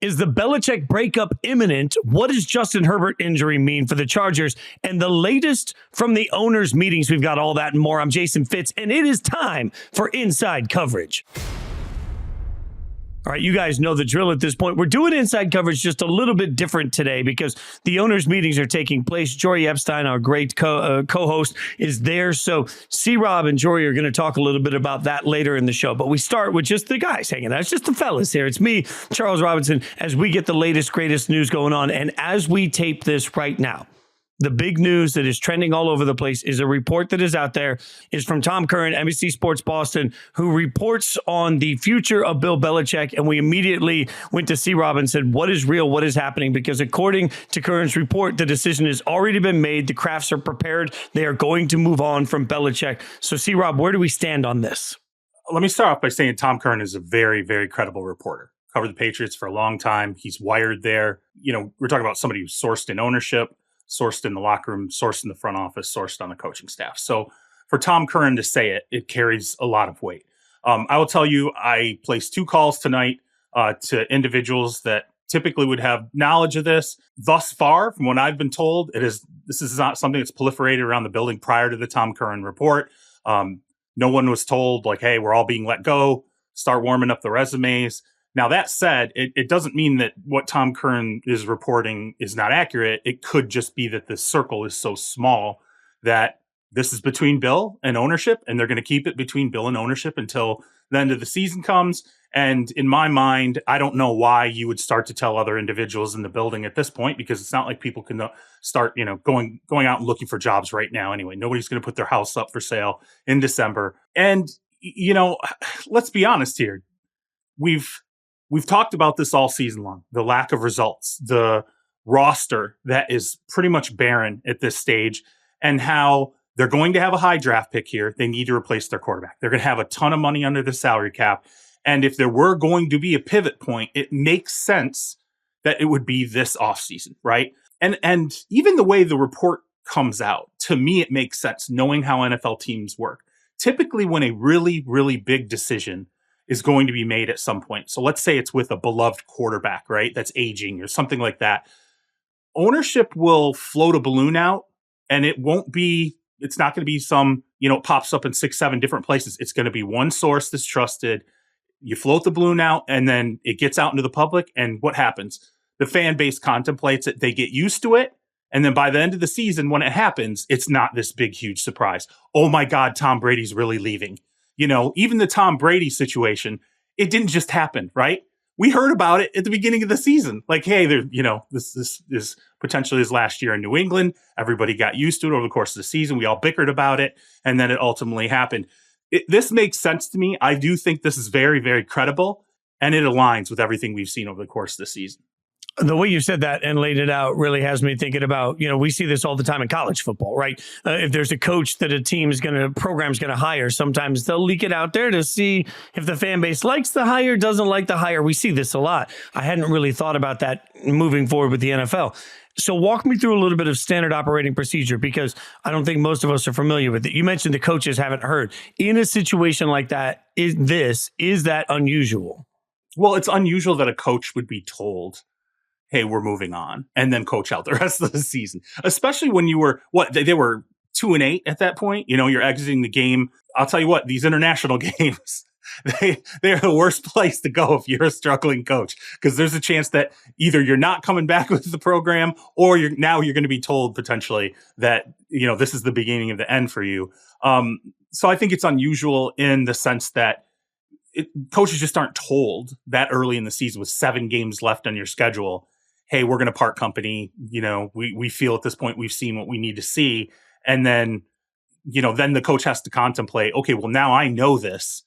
Is the Belichick breakup imminent? What does Justin Herbert injury mean for the Chargers? And the latest from the owners' meetings. We've got all that and more. I'm Jason Fitz, and it is time for Inside Coverage. All right, you guys know the drill at this point. We're doing inside coverage just a little bit different today because the owners' meetings are taking place. Jori Epstein, our great co-host, is there. So C-Rob and Jori are going to talk a little bit about that later in the show. But we start with just the guys hanging out. It's just the fellas here. It's me, Charles Robinson, as we get the latest, greatest news going on. And as we tape this right now, the big news that is trending all over the place is a report that is out there is from Tom Curran, NBC Sports Boston, who reports on the future of Bill Belichick. And we immediately went to C-Rob and said, what is real? What is happening? Because according to Curran's report, the decision has already been made. The crafts are prepared. They are going to move on from Belichick. So C-Rob, where do we stand on this? Let me start off by saying Tom Curran is a very, very credible reporter. Covered the Patriots for a long time. He's wired there. You know, we're talking about somebody who's sourced in ownership, sourced in the locker room, sourced in the front office, sourced on the coaching staff. So for Tom Curran to say it, it carries a lot of weight. I will tell you, I placed 2 calls tonight to individuals that typically would have knowledge of this. Thus far, from what I've been told, this is not something that's proliferated around the building prior to the Tom Curran report. No one was told, like, hey, we're all being let go, start warming up the resumes. Now, that said, it doesn't mean that what Tom Curran is reporting is not accurate. It could just be that the circle is so small that this is between Bill and ownership, and they're going to keep it between Bill and ownership until the end of the season comes. And in my mind, I don't know why you would start to tell other individuals in the building at this point, because it's not like people can start, going out and looking for jobs right now anyway. Nobody's going to put their house up for sale in December. And, let's be honest here. We've talked about this all season long, the lack of results, the roster that is pretty much barren at this stage, and how they're going to have a high draft pick here. They need to replace their quarterback. They're going to have a ton of money under the salary cap. And if there were going to be a pivot point, it makes sense that it would be this offseason, right? And even the way the report comes out, to me, it makes sense knowing how NFL teams work. Typically, when a really, really big decision is going to be made at some point. So let's say it's with a beloved quarterback, right? That's aging or something like that. Ownership will float a balloon out, and it's not going to be some, it pops up in 6, 7 different places. It's going to be one source that's trusted. You float the balloon out, and then it gets out into the public. And what happens? The fan base contemplates it. They get used to it. And then by the end of the season, when it happens, it's not this big, huge surprise. Oh my God, Tom Brady's really leaving. Even the Tom Brady situation, it didn't just happen, right? We heard about it at the beginning of the season. Like, hey, this is potentially his last year in New England. Everybody got used to it over the course of the season. We all bickered about it, and then it ultimately happened. This makes sense to me. I do think this is very, very credible, and it aligns with everything we've seen over the course of the season. The way you said that and laid it out really has me thinking about, we see this all the time in college football, right? If there's a coach that a program's going to hire, sometimes they'll leak it out there to see if the fan base likes the hire, doesn't like the hire. We see this a lot. I hadn't really thought about that moving forward with the NFL. So walk me through a little bit of standard operating procedure, because I don't think most of us are familiar with it. You mentioned the coaches haven't heard. In a situation like that, is that unusual? Well, it's unusual that a coach would be told, hey, we're moving on, and then coach out the rest of the season, especially when you were, they were 2-8 at that point. You're exiting the game. I'll tell you what, these international games, they're the worst place to go if you're a struggling coach, because there's a chance that either you're not coming back with the program, or you're going to be told potentially that, this is the beginning of the end for you. So I think it's unusual in the sense that coaches just aren't told that early in the season with 7 games left on your schedule, hey, we're going to part company. We feel at this point we've seen what we need to see. And then, then the coach has to contemplate, okay, well, now I know this.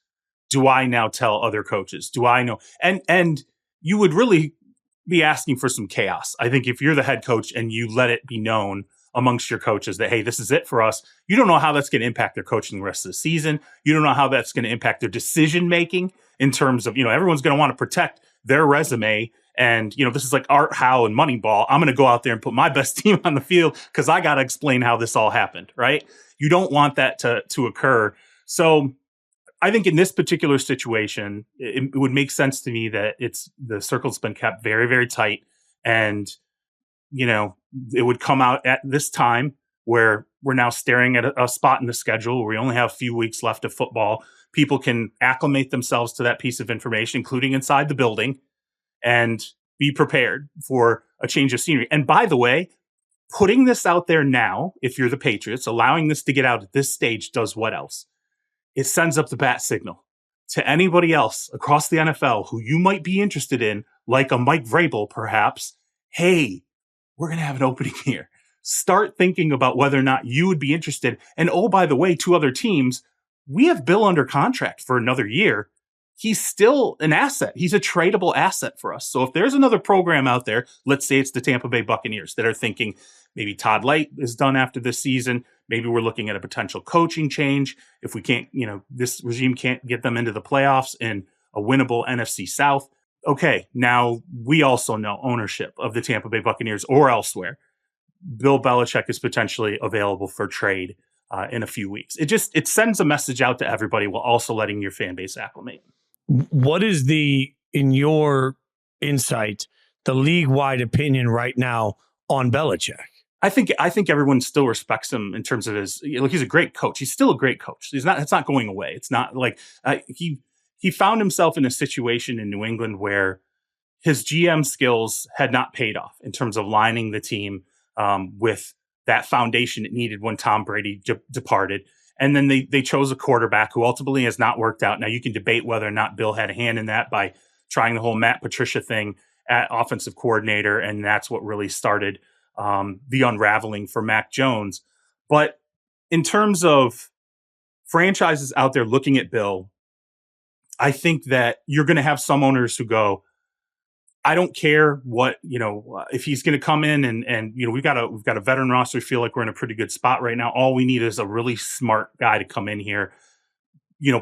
Do I now tell other coaches? Do I know? And you would really be asking for some chaos. I think if you're the head coach and you let it be known amongst your coaches that, hey, this is it for us, you don't know how that's going to impact their coaching the rest of the season. You don't know how that's going to impact their decision-making in terms of, everyone's going to want to protect their resume. And, this is like Art Howe and Moneyball. I'm going to go out there and put my best team on the field because I got to explain how this all happened, right? You don't want that to occur. So I think in this particular situation, it would make sense to me that the circle's been kept very, very tight. And, it would come out at this time where we're now staring at a spot in the schedule where we only have a few weeks left of football. People can acclimate themselves to that piece of information, including inside the building, and be prepared for a change of scenery. And by the way, putting this out there now, if you're the Patriots, allowing this to get out at this stage does what else? It sends up the bat signal to anybody else across the NFL who you might be interested in, like a Mike Vrabel, perhaps. Hey, we're going to have an opening here. Start thinking about whether or not you would be interested. And oh, by the way, 2 other teams, we have Bill under contract for another year. He's still an asset. He's a tradable asset for us. So if there's another program out there, let's say it's the Tampa Bay Buccaneers that are thinking maybe Todd Light is done after this season. Maybe we're looking at a potential coaching change. If we can't, this regime can't get them into the playoffs in a winnable NFC South. Okay, now we also know ownership of the Tampa Bay Buccaneers or elsewhere. Bill Belichick is potentially available for trade in a few weeks. It sends a message out to everybody while also letting your fan base acclimate. What is in your insight, the league-wide opinion right now on Belichick? I think everyone still respects him in terms of he's a great coach. He's still a great coach. It's not going away. It's not like he found himself in a situation in New England where his GM skills had not paid off in terms of lining the team with that foundation it needed when Tom Brady departed. And then they chose a quarterback who ultimately has not worked out. Now you can debate whether or not Bill had a hand in that by trying the whole Matt Patricia thing at offensive coordinator. And that's what really started the unraveling for Mac Jones. But in terms of franchises out there looking at Bill, I think that you're going to have some owners who go, I don't care what, if he's going to come in and we've got a veteran roster. We feel like we're in a pretty good spot right now. All we need is a really smart guy to come in here,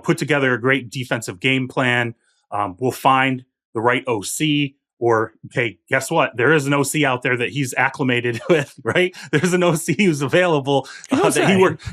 put together a great defensive game plan. We'll find the right OC. Or, hey, guess what? There is an OC out there that he's acclimated with, right? There's an OC who's available that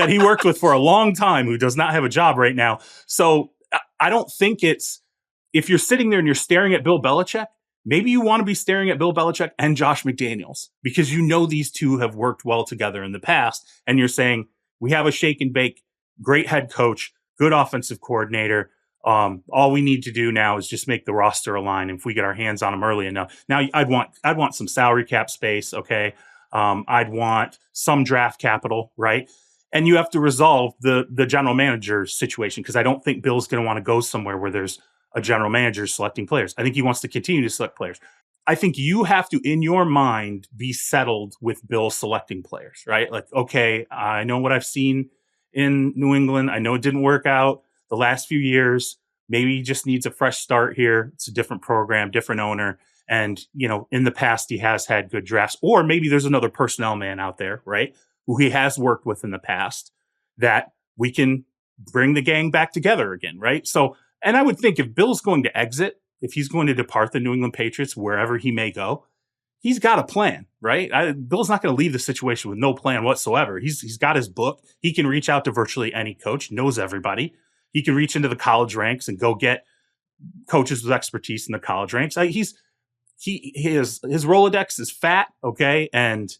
he worked with for a long time, who does not have a job right now. So I don't think if you're sitting there and you're staring at Bill Belichick, maybe you want to be staring at Bill Belichick and Josh McDaniels, because these two have worked well together in the past. And you're saying, we have a shake and bake, great head coach, good offensive coordinator. All we need to do now is just make the roster align. If we get our hands on them early enough. Now I'd want some salary cap space. Okay. I'd want some draft capital, right? And you have to resolve the general manager situation, because I don't think Bill's going to want to go somewhere where there's a general manager selecting players. I think he wants to continue to select players. I think you have to, in your mind, be settled with Bill selecting players, right? Like, okay, I know what I've seen in New England. I know it didn't work out the last few years. Maybe he just needs a fresh start here. It's a different program, different owner. And, in the past, he has had good drafts. Or maybe there's another personnel man out there, right, who he has worked with in the past, that we can bring the gang back together again, right? So, and I would think if Bill's going to exit, if he's going to depart the New England Patriots, wherever he may go, he's got a plan, right? Bill's not going to leave the situation with no plan whatsoever. He's got his book. He can reach out to virtually any coach, knows everybody. He can reach into the college ranks and go get coaches with expertise in the college ranks. His Rolodex is fat, okay, and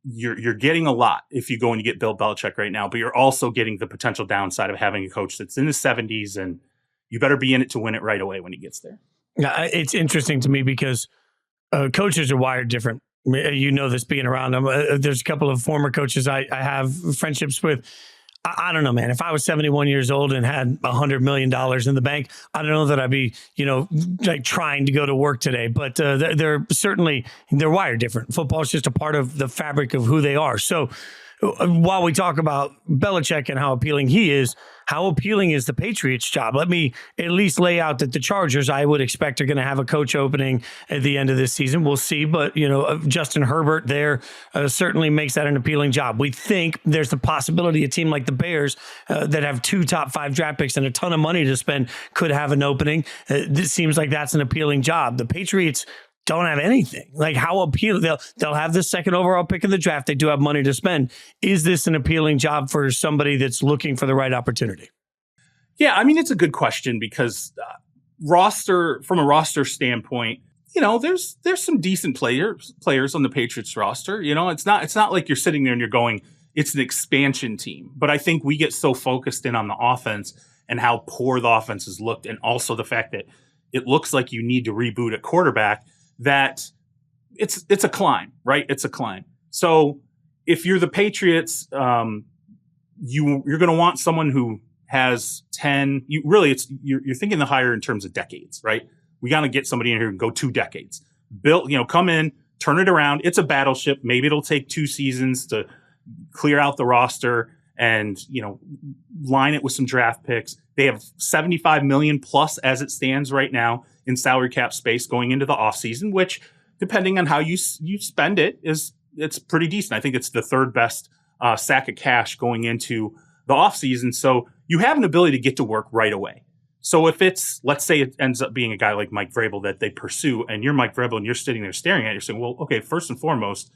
you're getting a lot if you go and you get Bill Belichick right now, but you're also getting the potential downside of having a coach that's in his 70s, and you better be in it to win it right away when he gets there. Yeah, it's interesting to me because coaches are wired different. This being around them. There's a couple of former coaches I have friendships with. I don't know, man. If I was 71 years old and had $100 million in the bank, I don't know that I'd be, like trying to go to work today. But they're wired different. Football is just a part of the fabric of who they are. So while we talk about Belichick and how appealing he is, how appealing is the Patriots job? Let me at least lay out that the Chargers, I would expect, are going to have a coach opening at the end of this season. We'll see. But, Justin Herbert there certainly makes that an appealing job. We think there's the possibility a team like the Bears that have 2 top 5 draft picks and a ton of money to spend could have an opening. This seems like that's an appealing job. The Patriots don't have anything. Like, how appealing? They'll have the 2nd overall pick in the draft. They do have money to spend. Is this an appealing job for somebody that's looking for the right opportunity? Yeah, I mean, it's a good question because from a roster standpoint, there's some decent players on the Patriots roster. It's not like you're sitting there and you're going, it's an expansion team. But I think we get so focused in on the offense and how poor the offense has looked, and also the fact that it looks like you need to reboot at quarterback, that it's a climb, right? It's a climb. So if you're the Patriots, you're going to want someone who has 10. You're thinking the higher in terms of decades, right? We got to get somebody in here and go 2 decades. Come in, turn it around. It's a battleship. Maybe it'll take 2 seasons to clear out the roster and, line it with some draft picks. They have $75 million plus as it stands right now in salary cap space going into the offseason, which, depending on how you spend it, it's pretty decent. I think it's the 3rd best sack of cash going into the offseason. So you have an ability to get to work right away. So if let's say it ends up being a guy like Mike Vrabel that they pursue, and you're Mike Vrabel and you're sitting there staring at it, you're saying, well, okay, first and foremost,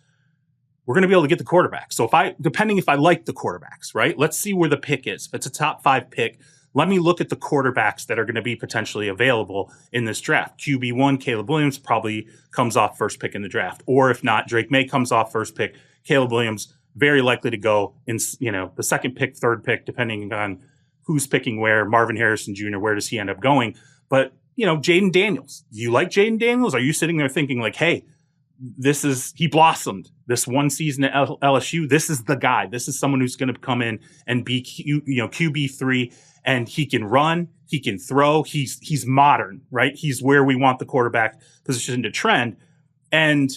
we're going to be able to get the quarterback. So depending if I like the quarterbacks, right? Let's see where the pick is. If it's a top 5 pick, let me look at the quarterbacks that are going to be potentially available in this draft. QB1, Caleb Williams probably comes off first pick in the draft. Or if not, Drake May comes off first pick. Caleb Williams, very likely to go in, the 2nd pick, 3rd pick, depending on who's picking where. Marvin Harrison Jr., where does he end up going? But, Jaden Daniels. Do you like Jaden Daniels? Are you sitting there thinking like, hey, he blossomed this one season at LSU. This is the guy. This is someone who's going to come in and be QB3, and he can run, he can throw. He's modern, right? He's where we want the quarterback position to trend. And,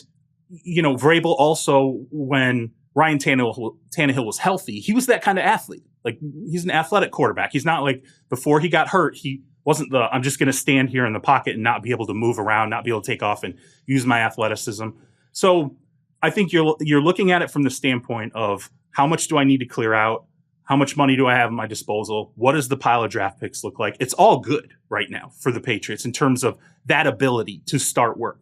Vrabel also, when Ryan Tannehill was healthy, he was that kind of athlete. Like, he's an athletic quarterback. He's not like, before he got hurt, he wasn't I'm just going to stand here in the pocket and not be able to move around, not be able to take off and use my athleticism. So I think you're looking at it from the standpoint of, how much do I need to clear out? How much money do I have at my disposal? What does the pile of draft picks look like? It's all good right now for the Patriots in terms of that ability to start work.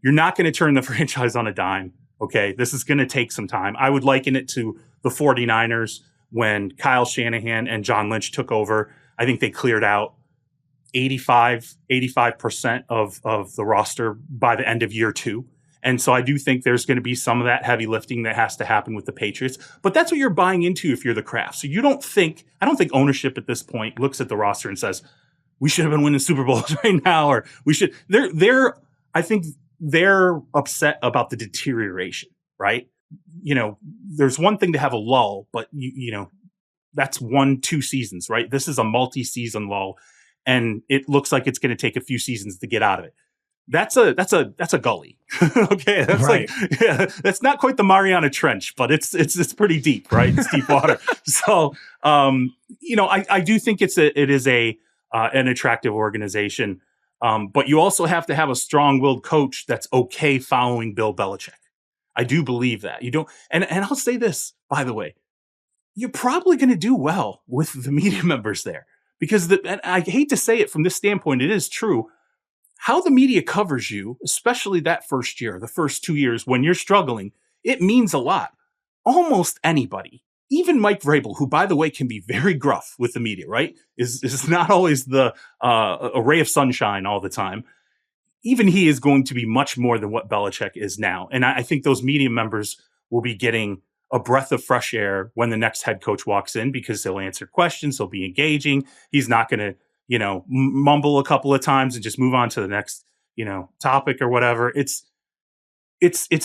You're not going to turn the franchise on a dime. Okay. This is going to take some time. I would liken it to the 49ers when Kyle Shanahan and John Lynch took over. I think they cleared out 85% of the roster by the end of year 2. And so I do think there's going to be some of that heavy lifting that has to happen with the Patriots. But that's what you're buying into if you're the Kraft. So I don't think ownership at this point looks at the roster and says, we should have been winning Super Bowls right now, or we should. I think they're upset about the deterioration, right? There's one thing to have a lull, but that's 1-2 seasons, right? This is a multi-season lull, and it looks like it's going to take a few seasons to get out of it. That's a gully. Okay. That's right. That's not quite the Mariana Trench, but it's pretty deep, right? It's deep water. So, I do think it is an attractive organization. But you also have to have a strong-willed coach that's okay following Bill Belichick. I do believe that. You don't, and I'll say this, by the way, you're probably going to do well with the media members there, because and I hate to say it from this standpoint, it is true. How the media covers you, especially that first year, the first 2 years when you're struggling, it means a lot. Almost anybody, even Mike Vrabel, who, by the way, can be very gruff with the media, right? Is not always the a ray of sunshine all the time. Even he is going to be much more than what Belichick is now. And I think those media members will be getting a breath of fresh air when the next head coach walks in, because he'll answer questions, he'll be engaging. He's not going to, mumble a couple of times and just move on to the next, topic or whatever. It's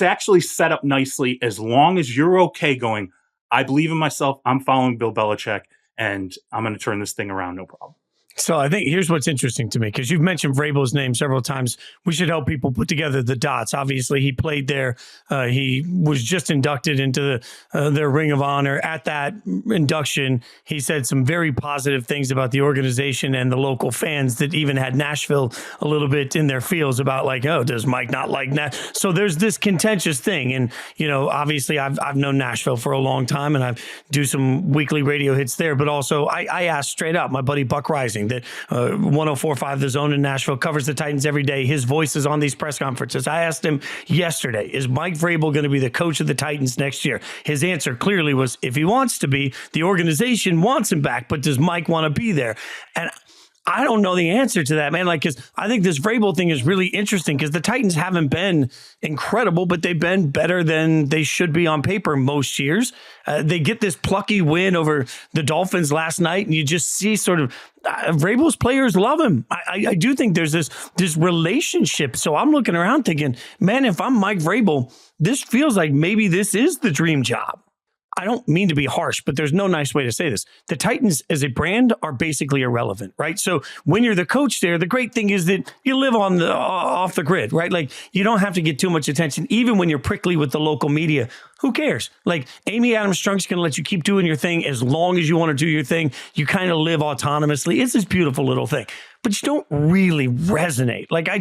actually set up nicely as long as you're okay going, I believe in myself, I'm following Bill Belichick, and I'm going to turn this thing around, no problem. So I think here's what's interesting to me, because you've mentioned Vrabel's name several times. We should help people put together the dots. Obviously, he played there. He was just inducted into their Ring of Honor. At that induction, he said some very positive things about the organization and the local fans that even had Nashville a little bit in their feels about, like, oh, does Mike not like that? So there's this contentious thing. And, obviously I've known Nashville for a long time, and I do some weekly radio hits there. But also I asked straight up my buddy Buck Rising, amazing that 104.5 The Zone in Nashville covers the Titans every day. His voice is on these press conferences. I asked him yesterday, is Mike Vrabel going to be the coach of the Titans next year? His answer clearly was, if he wants to be, the organization wants him back, but does Mike want to be there? And I don't know the answer to that, man. Like, because I think this Vrabel thing is really interesting because the Titans haven't been incredible, but they've been better than they should be on paper most years. They get this plucky win over the Dolphins last night, and you just see sort of Vrabel's players love him. I do think there's this relationship. So I'm looking around thinking, man, if I'm Mike Vrabel, this feels like maybe this is the dream job. I don't mean to be harsh, but there's no nice way to say this. The Titans as a brand are basically irrelevant, right? So when you're the coach there, the great thing is that you live on the off the grid, right? Like you don't have to get too much attention. Even when you're prickly with the local media, who cares? Like Amy Adams Strunk's going to let you keep doing your thing as long as you want to do your thing. You kind of live autonomously. It's this beautiful little thing. But you don't really resonate. Like I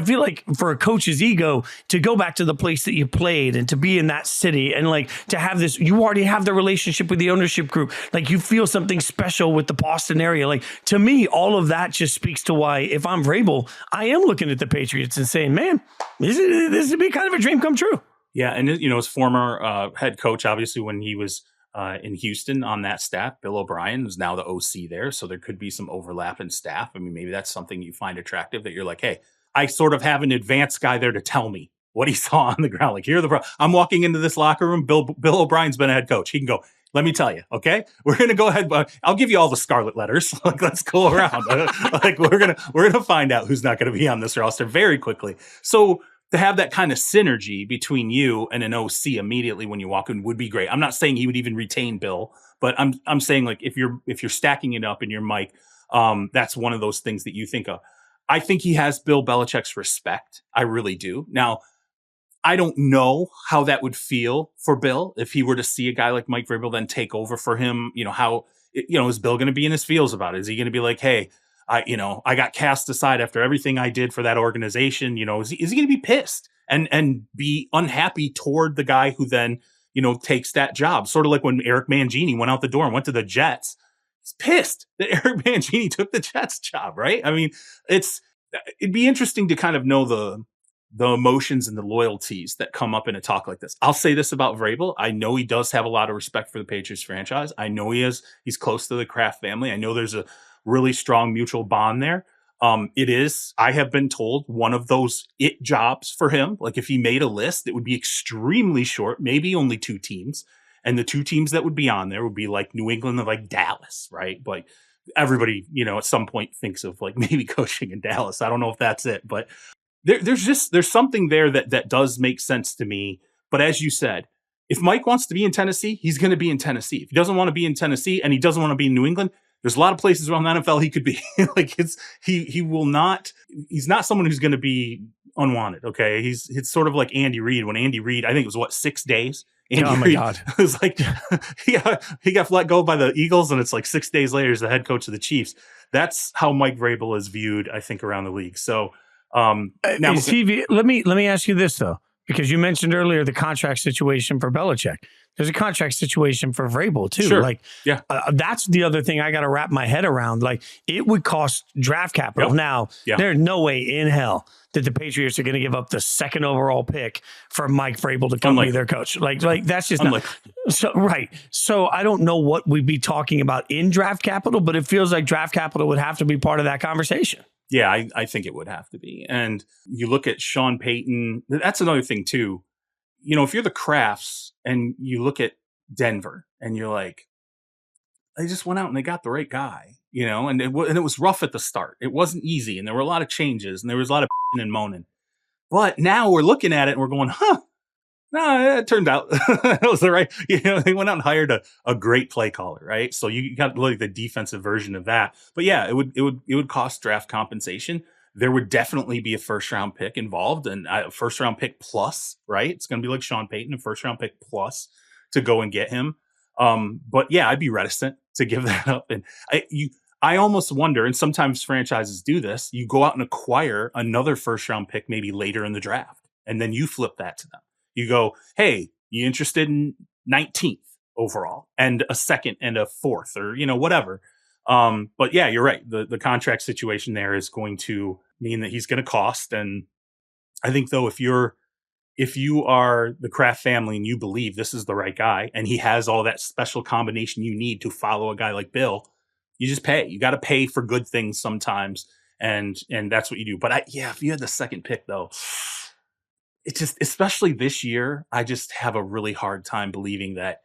feel like for a coach's ego to go back to the place that you played and to be in that city and like to have this, you already have the relationship with the ownership group. Like you feel something special with the Boston area. Like to me, all of that just speaks to why if I'm Vrabel, I am looking at the Patriots and saying, man, this would be kind of a dream come true. Yeah. And, his former head coach, obviously, when he was in Houston on that staff, Bill O'Brien was now the OC there. So there could be some overlap in staff. I mean, maybe that's something you find attractive that you're like, hey, I sort of have an advanced guy there to tell me what he saw on the ground. Like, I'm walking into this locker room. Bill O'Brien's been a head coach. He can go, let me tell you, okay, we're going to go ahead. I'll give you all the scarlet letters. Like, let's go around. Like, we're going to find out who's not going to be on this roster very quickly. So to have that kind of synergy between you and an OC immediately when you walk in would be great. I'm not saying he would even retain Bill, but I'm saying like if you're stacking it up in your Mike, that's one of those things that you think of. I think he has Bill Belichick's respect. I really do. Now, I don't know how that would feel for Bill if he were to see a guy like Mike Vrabel then take over for him. Is Bill going to be in his feels about it? Is he going to be like, hey, I got cast aside after everything I did for that organization. Is he going to be pissed and be unhappy toward the guy who then, takes that job? Sort of like when Eric Mangini went out the door and went to the Jets. He's pissed that Eric Mangini took the Jets job, right? I mean, it'd be interesting to kind of know the emotions and the loyalties that come up in a talk like this. I'll say this about Vrabel. I know he does have a lot of respect for the Patriots franchise. I know he's close to the Kraft family. I know there's a really strong mutual bond there. It is, I have been told, one of those it jobs for him. Like if he made a list, it would be extremely short, maybe only 2 teams. And the 2 teams that would be on there would be like New England and like Dallas, right? But everybody, at some point thinks of like maybe coaching in Dallas. I don't know if that's it, but there's something there that does make sense to me. But as you said, if Mike wants to be in Tennessee, he's going to be in Tennessee. If he doesn't want to be in Tennessee and he doesn't want to be in New England, there's a lot of places around the NFL he could be. Like he's not someone who's going to be unwanted. Okay. It's sort of like Andy Reid. When Andy Reid, I think it was 6 days. God. It was like he got let go by the Eagles and it's like 6 days later he's the head coach of the Chiefs. That's how Mike Vrabel is viewed, I think, around the league. So now Steve, let me ask you this though, because you mentioned earlier the contract situation for Belichick. There's a contract situation for Vrabel too. Sure. Like, yeah, that's the other thing I got to wrap my head around. Like, it would cost draft capital. Yep. Now, there's no way in hell that the Patriots are going to give up the 2nd overall pick for Mike Vrabel to come be their coach. Like that's just not so right. So I don't know what we'd be talking about in draft capital, but it feels like draft capital would have to be part of that conversation. Yeah, I think it would have to be. And you look at Sean Payton. That's another thing too. If you're the Crafts and you look at Denver and you're like, they just went out and they got the right guy, and it was rough at the start. It wasn't easy. And there were a lot of changes and there was a lot of and moaning. But now we're looking at it and we're going, no, it turned out that was the right, they went out and hired a great play caller, right? So you got to look at the defensive version of that. But yeah, it would cost draft compensation. There would definitely be a 1st-round pick involved and a 1st-round pick plus, right? It's going to be like Sean Payton, a 1st-round pick plus to go and get him. But yeah, I'd be reticent to give that up. And I almost wonder, and sometimes franchises do this, you go out and acquire another 1st-round pick maybe later in the draft, and then you flip that to them. You go, hey, you interested in 19th overall and a 2nd and a 4th or, whatever. But yeah, you're right. The contract situation there is going to mean that he's going to cost. And I think though, if you are the Kraft family and you believe this is the right guy and he has all that special combination you need to follow a guy like Bill, you just pay. You got to pay for good things sometimes. And that's what you do. But if you had the second pick though, it's just, especially this year, I just have a really hard time believing that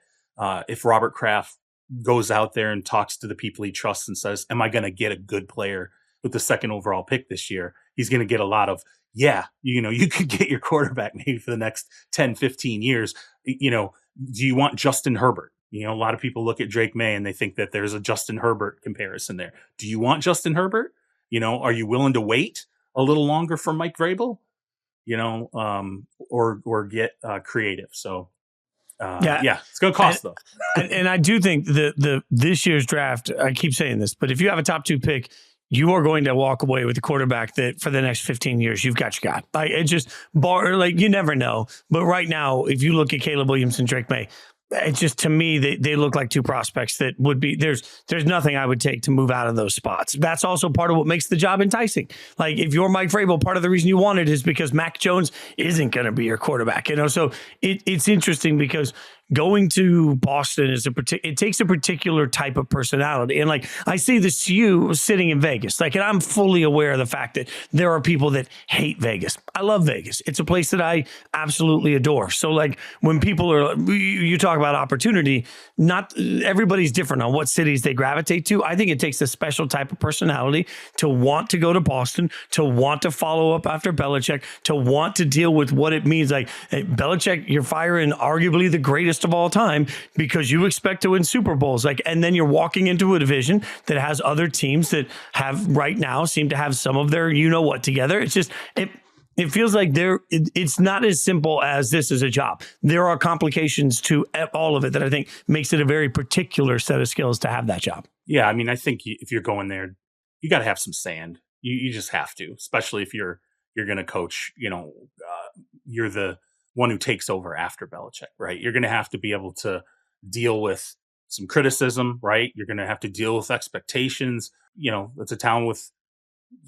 if Robert Kraft goes out there and talks to the people he trusts and says, am I going to get a good player with the second overall pick this year? He's going to get a lot of, you could get your quarterback maybe for the next 10, 15 years. Do you want Justin Herbert? A lot of people look at Drake May and they think that there's a Justin Herbert comparison there. Do you want Justin Herbert? Are you willing to wait a little longer for Mike Vrabel? Or get creative. So it's going to cost though. and I do think the this year's draft, I keep saying this, but if you have a top 2 pick, you are going to walk away with a quarterback that for the next 15 years, you've got your guy. Like it just you never know. But right now, if you look at Caleb Williams and Drake May, it's just, to me, they look like 2 prospects that would be, there's nothing I would take to move out of those spots. That's also part of what makes the job enticing. Like if you're Mike Vrabel, part of the reason you want it is because Mac Jones isn't going to be your quarterback, so it's interesting because going to Boston it takes a particular type of personality. And like, I see this to you sitting in Vegas, and I'm fully aware of the fact that there are people that hate Vegas. I love Vegas. It's a place that I absolutely adore. So like when people you talk about opportunity, not everybody's different on what cities they gravitate to. I think it takes a special type of personality to want to go to Boston, to want to follow up after Belichick, to want to deal with what it means. Like, hey, Belichick, you're firing arguably the greatest of all time because you expect to win Super Bowls. And then you're walking into a division that has other teams that have right now seem to have some of their what together. It's just it feels like it's not as simple as this is a job. There are complications to all of it that I think makes it a very particular set of skills to have that job. Yeah, I mean, I think if you're going there, you got to have some sand. You just have to, especially if you're going to coach. You're the one who takes over after Belichick, right? You're going to have to be able to deal with some criticism, right? You're going to have to deal with expectations. It's a town with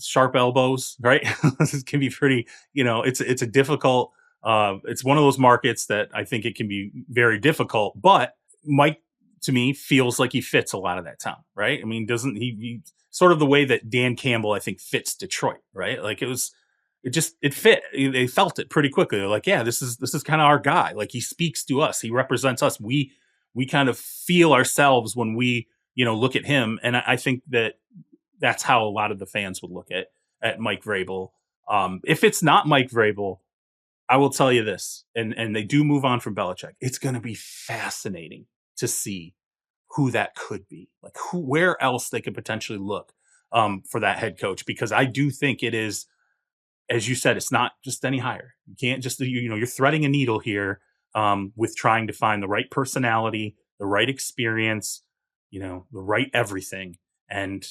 sharp elbows, right? This can be pretty, it's a difficult, it's one of those markets that I think it can be very difficult, but Mike, to me, feels like he fits a lot of that town, right? I mean, doesn't he sort of the way that Dan Campbell, I think, fits Detroit, right? Like it fit. They felt it pretty quickly. They're like, yeah, this is kind of our guy. Like he speaks to us. He represents us. We kind of feel ourselves when we, look at him. And I think that's how a lot of the fans would look at Mike Vrabel. If it's not Mike Vrabel, I will tell you this, and they do move on from Belichick. It's going to be fascinating to see who that could be. Like where else they could potentially look for that head coach, because I do think it is, as you said, it's not just any hire. You can't just, you're threading a needle here with trying to find the right personality, the right experience, the right everything. And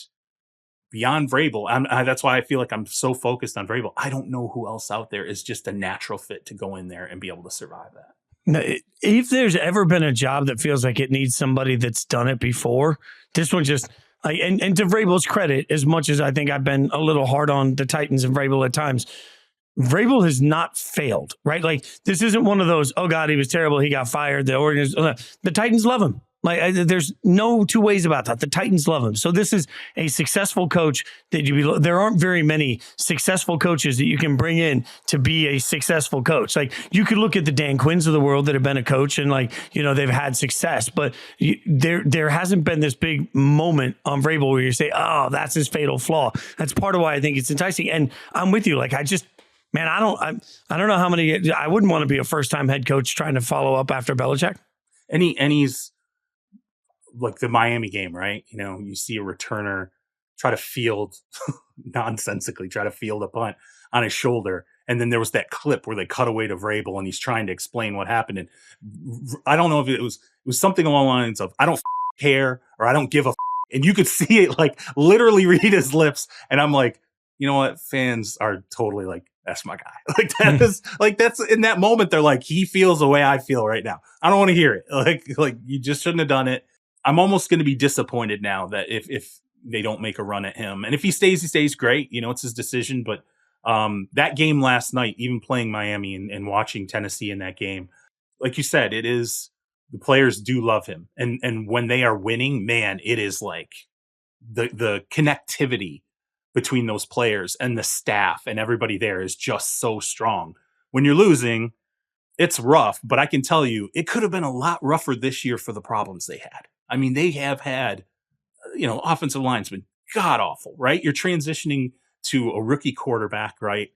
beyond Vrabel, that's why I feel like I'm so focused on Vrabel. I don't know who else out there is just a natural fit to go in there and be able to survive that. Now, if there's ever been a job that feels like it needs somebody that's done it before, this one just... and to Vrabel's credit, as much as I think I've been a little hard on the Titans and Vrabel at times, Vrabel has not failed, right? Like this isn't one of those, oh God, he was terrible, he got fired. The Titans love him. Like there's no 2 ways about that. The Titans love him. So this is a successful coach that there aren't very many successful coaches that you can bring in to be a successful coach. Like you could look at the Dan Quinns of the world that have been a coach and they've had success, but there hasn't been this big moment on Vrabel where you say, oh, that's his fatal flaw. That's part of why I think it's enticing. And I'm with you. Like I don't know how many, I wouldn't want to be a first-time head coach trying to follow up after Belichick. And he's like the Miami game, right? You see a returner try to field nonsensically, try to field a punt on his shoulder. And then there was that clip where they cut away to Vrabel and he's trying to explain what happened. And I don't know if it was something along the lines of, I don't care, or I don't give a and you could see it like literally read his lips. And I'm like, you know what? Fans are totally like, that's my guy. Like that is like, that's in that moment. They're like, he feels the way I feel right now. I don't want to hear it. Like you just shouldn't have done it. I'm almost going to be disappointed now that if they don't make a run at him. And if he stays great. It's his decision. But that game last night, even playing Miami and watching Tennessee in that game, like you said, it is, the players do love him. And when they are winning, man, it is like the connectivity between those players and the staff and everybody there is just so strong. When you're losing, it's rough, but I can tell you it could have been a lot rougher this year for the problems they had. I mean, they have had, offensive line's been god awful, right? You're transitioning to a rookie quarterback, right?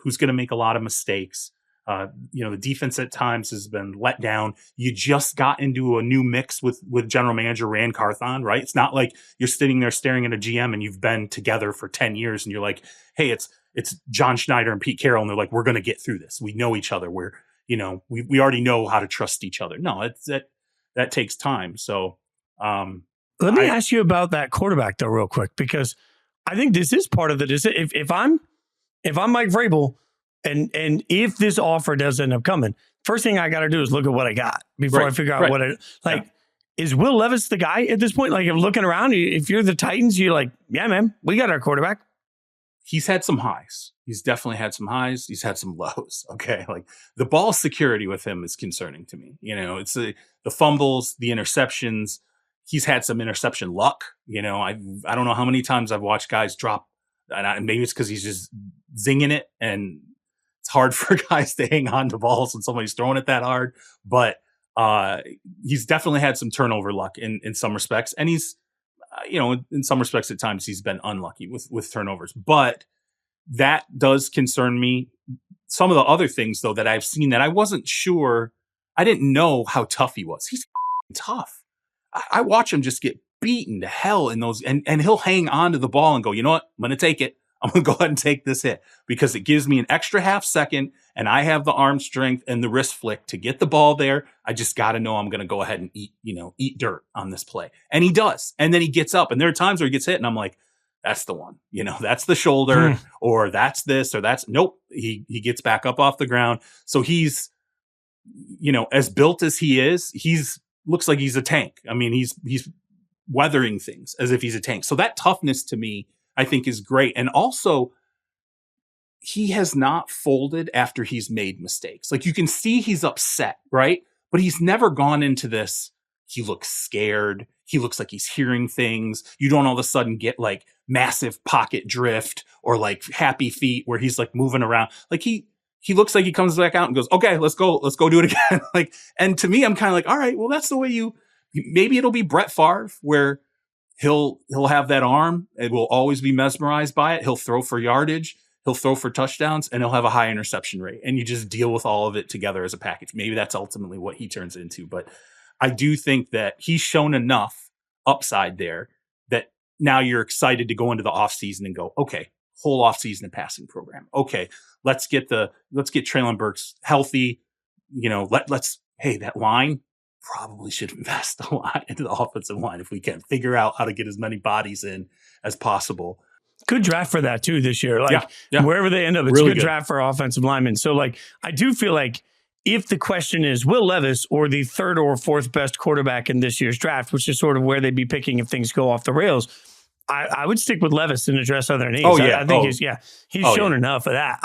Who's going to make a lot of mistakes. The defense at times has been let down. You just got into a new mix with general manager Rand Carthon, right? It's not like you're sitting there staring at a GM and you've been together for 10 years and you're like, hey, it's John Schneider and Pete Carroll. And they're like, we're going to get through this. We know each other. We already know how to trust each other. No, that takes time. So, let me ask you about that quarterback though, real quick, because I think this is part of the decision. If I'm Mike Vrabel, and if this offer does end up coming, first thing I got to do is look at what I got before I figure out what it like. Yeah. Is Will Levis the guy at this point? Like, if looking around, if you're the Titans, you're like, yeah, man, we got our quarterback. He's had some highs. He's definitely had some highs. He's had some lows. Okay. Like, the ball security with him is concerning to me. It's the fumbles, the interceptions. He's had some interception luck. I don't know how many times I've watched guys drop, and maybe it's because he's just zinging it, and it's hard for guys to hang on to balls when somebody's throwing it that hard. But he's definitely had some turnover luck in some respects, and he's in some respects at times he's been unlucky with turnovers. But that does concern me. Some of the other things though that I've seen that I wasn't sure, I didn't know how tough he was. He's tough. I watch him just get beaten to hell in those, and he'll hang on to the ball and go, you know what? I'm going to take it. I'm going to go ahead and take this hit because it gives me an extra half second and I have the arm strength and the wrist flick to get the ball there. I just got to know I'm going to go ahead and eat dirt on this play. And he does. And then he gets up, and there are times where he gets hit and I'm like, that's the one, that's the shoulder or that's this or that's nope. He gets back up off the ground. So he's, as built as he is, looks like he's a tank. I mean, he's weathering things as if he's a tank. So that toughness to me, I think, is great. And also, he has not folded after he's made mistakes. Like, you can see he's upset, right? But he's never gone into this. He looks scared. He looks like he's hearing things. You don't all of a sudden get like massive pocket drift or like happy feet where he's like moving around. Like he looks like he comes back out and goes, okay, let's go do it again. Like, and to me, I'm kind of like, all right, well, that's the way maybe it'll be Brett Favre where he'll have that arm and we'll always be mesmerized by it. He'll throw for yardage. He'll throw for touchdowns, and he'll have a high interception rate. And you just deal with all of it together as a package. Maybe that's ultimately what he turns into. But I do think that he's shown enough upside there that now you're excited to go into the offseason and go, okay, whole offseason and passing program. Okay, let's get Treylon Burks healthy. That line probably should invest a lot into the offensive line if we can figure out how to get as many bodies in as possible. Good draft for that too this year. Like wherever they end up, it's really a good draft for offensive linemen. So like, I do feel like if the question is Will Levis or the third or fourth best quarterback in this year's draft, which is sort of where they'd be picking if things go off the rails, I would stick with Levis and address other needs. I think he's shown enough of that.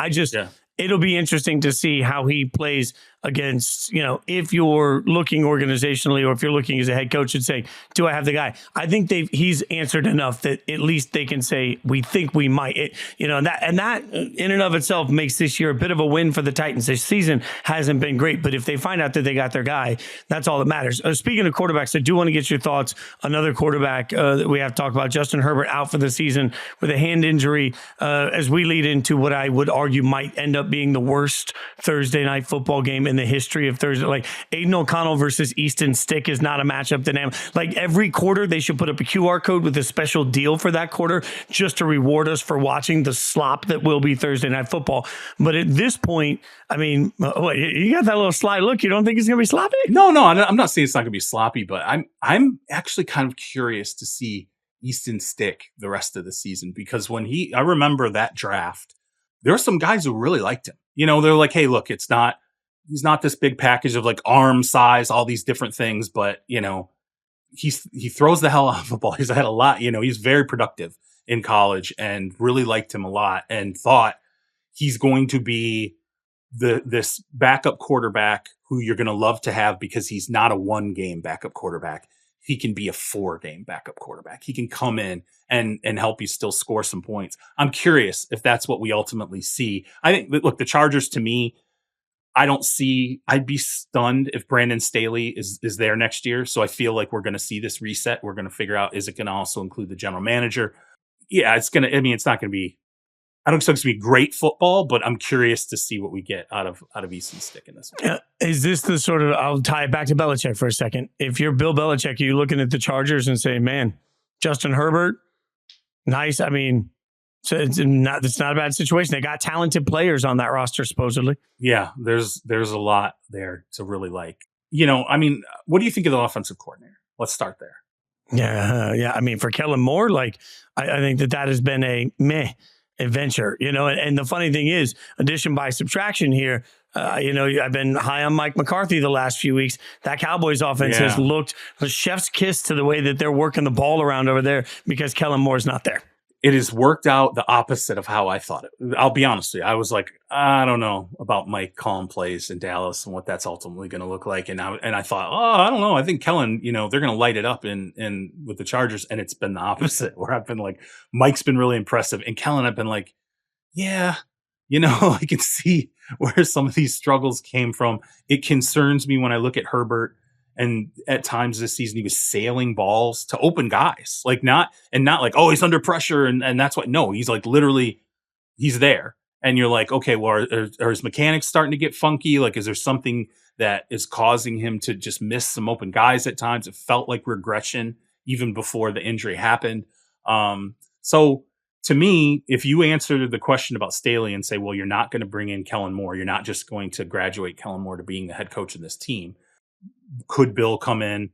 It'll be interesting to see how he plays against, if you're looking organizationally or if you're looking as a head coach and saying, do I have the guy? I think he's answered enough that at least they can say, we think we might, and that in and of itself makes this year a bit of a win for the Titans. This season hasn't been great, but if they find out that they got their guy, that's all that matters. Speaking of quarterbacks, I do want to get your thoughts. Another quarterback that we have to talk about, Justin Herbert, out for the season with a hand injury, as we lead into what I would argue might end up being the worst Thursday night football game in the history of Thursday. Like, Aiden O'Connell versus Easton Stick is not a matchup that like every quarter they should put up a QR code with a special deal for that quarter just to reward us for watching the slop that will be Thursday night football. But at this point, I mean, you got that little sly look. You don't think it's going to be sloppy? No, I'm not saying it's not going to be sloppy, but I'm actually kind of curious to see Easton Stick the rest of the season, because I remember that draft, there were some guys who really liked him. They're like, hey, look, he's not this big package of like arm size, all these different things, but he throws the hell out of the ball. He's had a lot, he's very productive in college and really liked him a lot and thought he's going to be this backup quarterback who you're going to love to have because he's not a 1-game backup quarterback. He can be a 4-game backup quarterback. He can come in and help you still score some points. I'm curious if that's what we ultimately see. I think, look, the Chargers, to me, I'd be stunned if Brandon Staley is there next year. So I feel like we're going to see this reset. We're going to figure out, is it going to also include the general manager? Yeah, it's not going to be, I don't expect it to be great football, but I'm curious to see what we get out of Easton Stick in this one. Is this the sort of, I'll tie it back to Belichick for a second. If you're Bill Belichick, are you looking at the Chargers and saying, man, Justin Herbert, nice. I mean, so it's not a bad situation. They got talented players on that roster, supposedly. Yeah, there's a lot there to really like. What do you think of the offensive coordinator? Let's start there. Yeah. I mean, for Kellen Moore, like, I think that has been a meh adventure, and the funny thing is, addition by subtraction here, I've been high on Mike McCarthy the last few weeks. That Cowboys offense has looked a chef's kiss to the way that they're working the ball around over there because Kellen Moore's not there. It has worked out the opposite of how I thought it. I'll be honest with you. I was like, I don't know about Mike calling plays in Dallas and what that's ultimately going to look like. And I thought, I don't know. I think Kellen, they're going to light it up in with the Chargers. And it's been the opposite, where I've been like, Mike's been really impressive. And Kellen, I've been like, yeah, I can see where some of these struggles came from. It concerns me when I look at Herbert. And at times this season, he was sailing balls to open guys, not like, oh, he's under pressure. And that's what, no, he's like, literally, he's there. And you're like, okay, well, are his mechanics starting to get funky? Like, is there something that is causing him to just miss some open guys at times? It felt like regression even before the injury happened. So to me, if you answer the question about Staley and say, well, you're not going to bring in Kellen Moore, you're not just going to graduate Kellen Moore to being the head coach of this team. Could Bill come in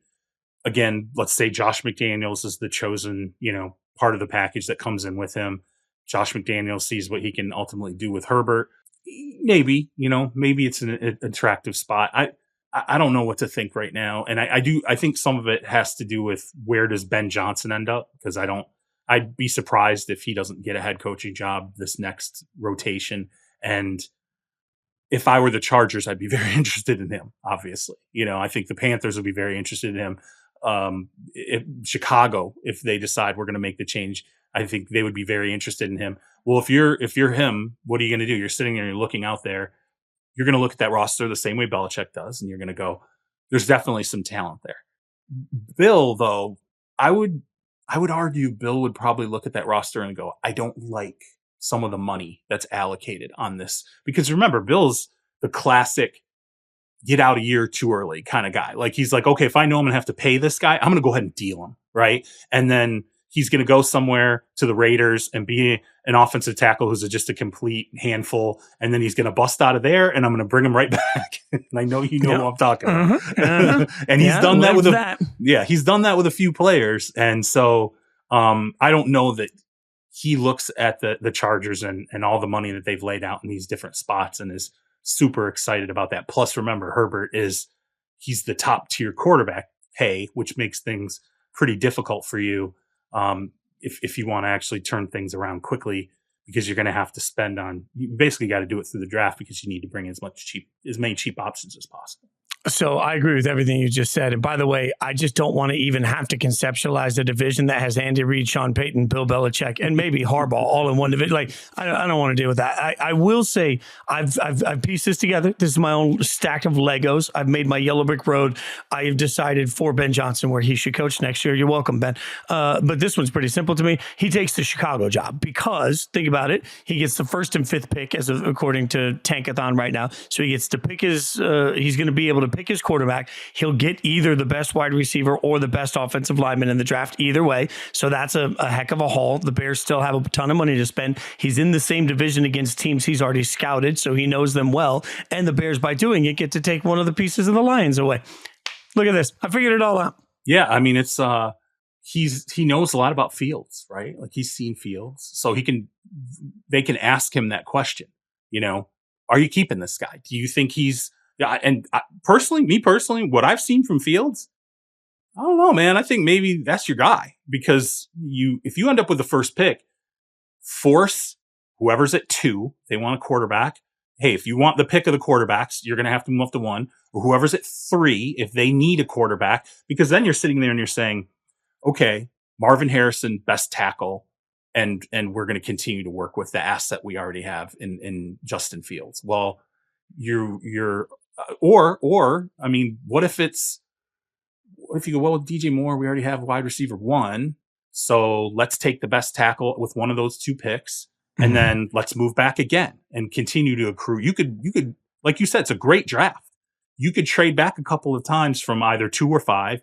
again? Let's say Josh McDaniels is the chosen, part of the package that comes in with him. Josh McDaniels sees what he can ultimately do with Herbert. Maybe it's an attractive spot. I don't know what to think right now. And I think some of it has to do with where does Ben Johnson end up? Because I'd be surprised if he doesn't get a head coaching job this next rotation. And if I were the Chargers, I'd be very interested in him, obviously. I think the Panthers would be very interested in him. Chicago, if they decide we're going to make the change, I think they would be very interested in him. Well, if you're him, what are you going to do? You're sitting there, you're looking out there. You're going to look at that roster the same way Belichick does, and you're going to go, there's definitely some talent there. Bill, though, I would argue Bill would probably look at that roster and go, I don't like some of the money that's allocated on this. Because remember, Bill's the classic get out a year too early kind of guy. Like, he's like, okay, if I know I'm going to have to pay this guy, I'm going to go ahead and deal him. Right. And then he's going to go somewhere to the Raiders and be an offensive tackle who's just a complete handful. And then he's going to bust out of there and I'm going to bring him right back. And I know who I'm talking about. And he's done that with he's done that with a few players. And so I don't know that he looks at the Chargers and all the money that they've laid out in these different spots and is super excited about that. Plus, remember, Herbert he's the top tier quarterback pay, which makes things pretty difficult for you if you want to actually turn things around quickly, because you're going to have to you basically got to do it through the draft because you need to bring as many cheap options as possible. So I agree with everything you just said. And by the way, I just don't want to even have to conceptualize a division that has Andy Reid, Sean Payton, Bill Belichick, and maybe Harbaugh all in one division. Like, I don't want to deal with that. I will say I've pieced this together. This is my own stack of Legos. I've made my yellow brick road. I have decided for Ben Johnson where he should coach next year. You're welcome, Ben. But this one's pretty simple to me. He takes the Chicago job because, think about it, he gets the 1st and 5th pick according to Tankathon right now. So he gets to pick he's going to be able to pick his quarterback. He'll get either the best wide receiver or the best offensive lineman in the draft, either way. So that's a heck of a haul. The Bears still have a ton of money to spend. He's in the same division against teams he's already scouted, so he knows them well. And the Bears, by doing it, get to take one of the pieces of the Lions away. Look at this. I figured it all out. Yeah, I mean, it's he knows a lot about Fields, right? Like, he's seen Fields. So they can ask him that question, are you keeping this guy? Do you think he's... Yeah, and me personally, what I've seen from Fields, I don't know, man. I think maybe that's your guy because if you end up with the first pick, force whoever's at 2, they want a quarterback. Hey, if you want the pick of the quarterbacks, you're going to have to move up to 1, or whoever's at 3, if they need a quarterback, because then you're sitting there and you're saying, okay, Marvin Harrison, best tackle. And we're going to continue to work with the asset we already have in Justin Fields. Well, I mean, what if you go, well, with DJ Moore, we already have wide receiver 1. So let's take the best tackle with one of those 2 picks. And then let's move back again and continue to accrue. You could, like you said, it's a great draft. You could trade back a couple of times from either 2 or 5,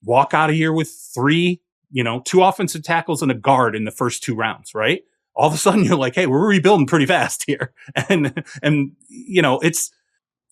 walk out of here with 3, 2 offensive tackles and a guard in the first 2 rounds, right? All of a sudden you're like, hey, we're rebuilding pretty fast here. And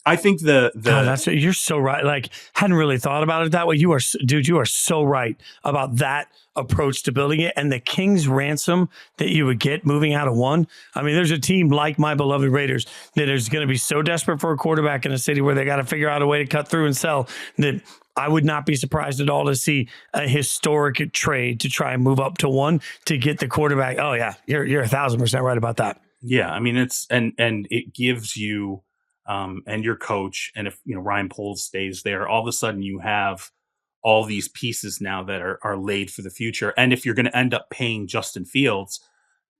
I think you're so right. Like, hadn't really thought about it that way. You are so right about that approach to building it, and the king's ransom that you would get moving out of 1. I mean, there's a team like my beloved Raiders that is going to be so desperate for a quarterback in a city where they got to figure out a way to cut through and sell that I would not be surprised at all to see a historic trade to try and move up to 1 to get the quarterback. Oh yeah, you're 1,000% right about that. Yeah, I mean it's and it gives you and your coach, and if Ryan Poles stays there, all of a sudden you have all these pieces now that are laid for the future. And if you're going to end up paying Justin Fields,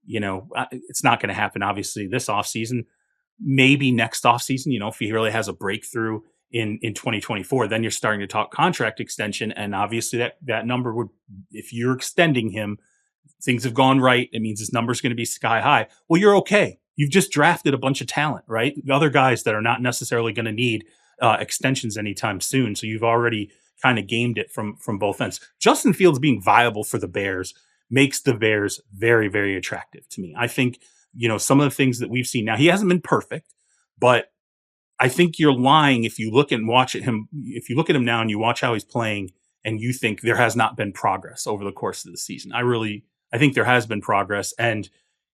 it's not going to happen obviously this offseason. Maybe next offseason, if he really has a breakthrough in 2024, then you're starting to talk contract extension. And obviously that number would, if you're extending him, things have gone right. It means his number is going to be sky high. Well, you're okay. You've just drafted a bunch of talent, right? Other guys that are not necessarily going to need extensions anytime soon. So you've already kind of gamed it from both ends. Justin Fields being viable for the Bears makes the Bears very, very attractive to me. I think, some of the things that we've seen now, he hasn't been perfect, but I think you're lying if you look and watch at him. If you look at him now and you watch how he's playing and you think there has not been progress over the course of the season. I think there has been progress, and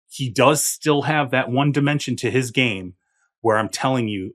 he does still have that one dimension to his game where I'm telling you,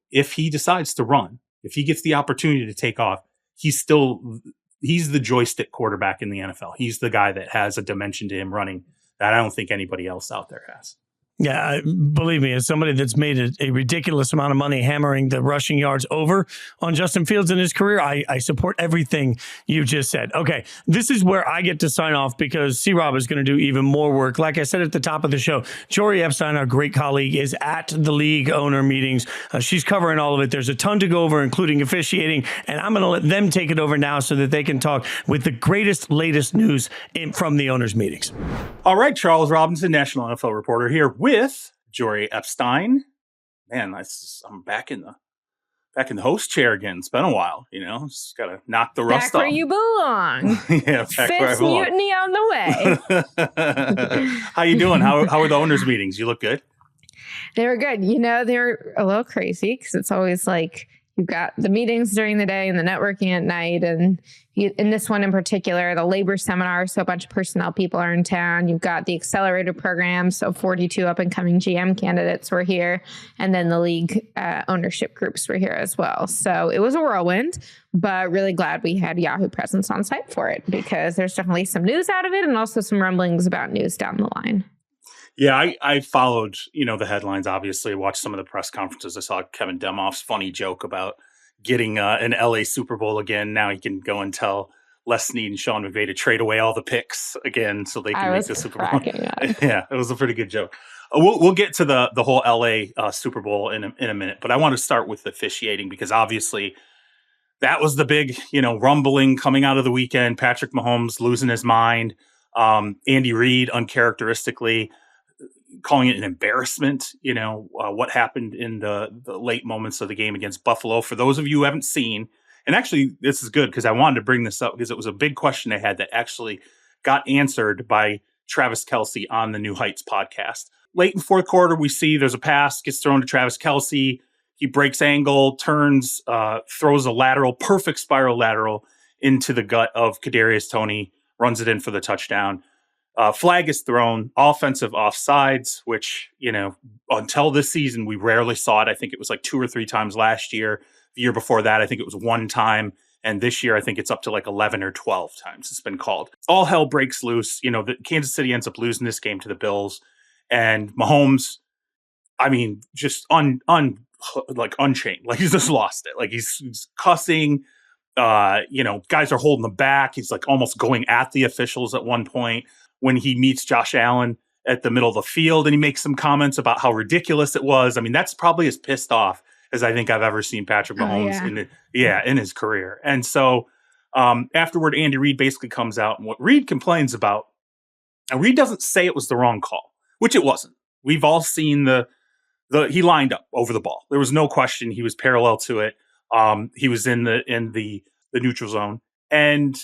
if he decides to run, if he gets the opportunity to take off, he's the joystick quarterback in the NFL. He's the guy that has a dimension to him running that I don't think anybody else out there has. Yeah, believe me, as somebody that's made a ridiculous amount of money hammering the rushing yards over on Justin Fields in his career, I support everything you just said. Okay, this is where I get to sign off because C-Rob is going to do even more work. Like I said at the top of the show, Jori Epstein, our great colleague, is at the league owner meetings. She's covering all of it. There's a ton to go over, including officiating, and I'm going to let them take it over now so that they can talk with the latest news from the owners' meetings. All right, Charles Robinson, National NFL reporter here with Jori Epstein. Man, I'm back in the host chair again. It's been a while, just got to knock the rust off. Back where you belong. Yeah, back where I belong. Mutiny on the way. How you doing? How are the owners' meetings? You look good. They were good. They're a little crazy because it's always like you've got the meetings during the day and the networking at night. And in this one in particular, the labor seminar, so a bunch of personnel people are in town. You've got the accelerator program, so 42 up and coming GM candidates were here. And then the league ownership groups were here as well. So it was a whirlwind, but really glad we had Yahoo presence on site for it because there's definitely some news out of it and also some rumblings about news down the line. Yeah, I followed, the headlines, obviously. I watched some of the press conferences. I saw Kevin Demoff's funny joke about getting an LA Super Bowl again. Now he can go and tell Les Snead and Sean McVay to trade away all the picks again so they can make the Super Bowl. Yeah, it was a pretty good joke. We'll get to the whole LA Super Bowl in a minute, but I want to start with officiating because obviously that was the big, rumbling coming out of the weekend. Patrick Mahomes losing his mind. Andy Reid uncharacteristically calling it an embarrassment, what happened in the late moments of the game against Buffalo. For those of you who haven't seen, and actually this is good because I wanted to bring this up because it was a big question they had that actually got answered by Travis Kelce on the New Heights podcast. Late in fourth quarter, we see there's a pass, gets thrown to Travis Kelce. He breaks angle, turns, throws a perfect spiral lateral into the gut of Kadarius Toney, runs it in for the touchdown. Flag is thrown, offensive offsides, which, until this season, we rarely saw it. I think it was like 2 or 3 times last year. The year before that, I think it was 1 time. And this year, I think it's up to like 11 or 12 times it's been called. All hell breaks loose. The Kansas City ends up losing this game to the Bills. And Mahomes, I mean, just unchained. Like he's just lost it. Like he's cussing. Guys are holding him back. He's like almost going at the officials at one point when he meets Josh Allen at the middle of the field, and he makes some comments about how ridiculous it was. I mean, that's probably as pissed off as I think I've ever seen Patrick Mahomes in his career. And so afterward, Andy Reid basically comes out, and what Reid complains about, and Reid doesn't say it was the wrong call, which it wasn't. We've all seen he lined up over the ball. There was no question he was parallel to it. He was in the neutral zone, and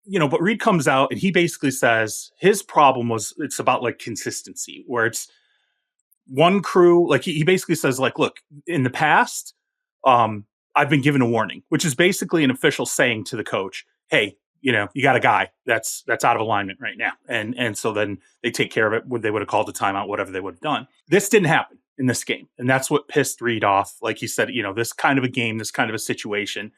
but Reid comes out and he basically says his problem was it's about like consistency, where it's one crew. Like he basically says, like, look, in the past, I've been given a warning, which is basically an official saying to the coach, hey, you got a guy that's out of alignment right now. And so then they take care of it. They would have called a timeout, whatever they would have done. This didn't happen in this game. And that's what pissed Reid off. Like he said, this kind of a game, this kind of a situation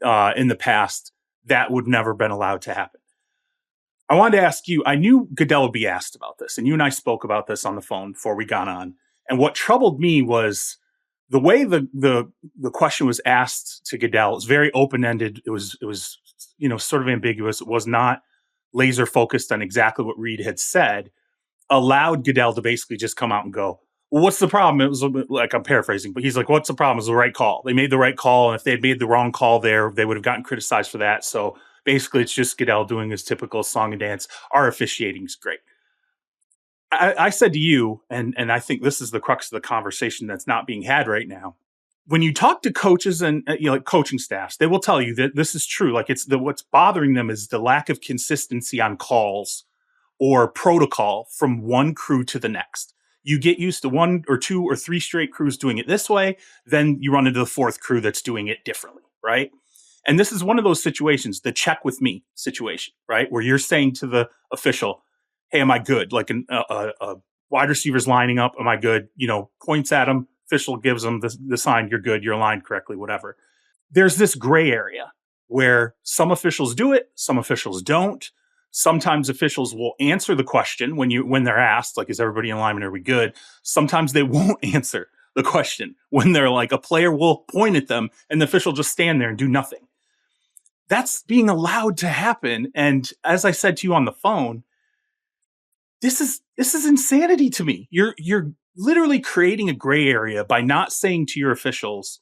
in the past, that would never been allowed to happen. I wanted to ask you, I knew Goodell would be asked about this, and you and I spoke about this on the phone before we got on. And what troubled me was the way the question was asked to Goodell. It was very open-ended. It was sort of ambiguous. It was not laser focused on exactly what Reid had said, allowed Goodell to basically just come out and go, well, what's the problem? It was like, I'm paraphrasing, but he's like, what's the problem? It was the right call. They made the right call. And if they had made the wrong call there, they would have gotten criticized for that. So basically it's just Goodell doing his typical song and dance. Our officiating is great. I said to you, and I think this is the crux of the conversation that's not being had right now. When you talk to coaches and like coaching staffs, they will tell you that this is true. Like what's bothering them is the lack of consistency on calls or protocol from one crew to the next. You get used to 1 or 2 or 3 straight crews doing it this way, then you run into the 4th crew that's doing it differently, right? And this is one of those situations, the check with me situation, right? Where you're saying to the official, hey, am I good? Like a wide receiver's lining up, am I good? Points at him, official gives him the sign, you're good, you're aligned correctly, whatever. There's this gray area where some officials do it, some officials don't. Sometimes officials will answer the question when they're asked, like, is everybody in alignment? Are we good? Sometimes they won't answer the question when they're like, a player will point at them and the official just stand there and do nothing. That's being allowed to happen. And as I said to you on the phone, this is insanity to me. You're literally creating a gray area by not saying to your officials,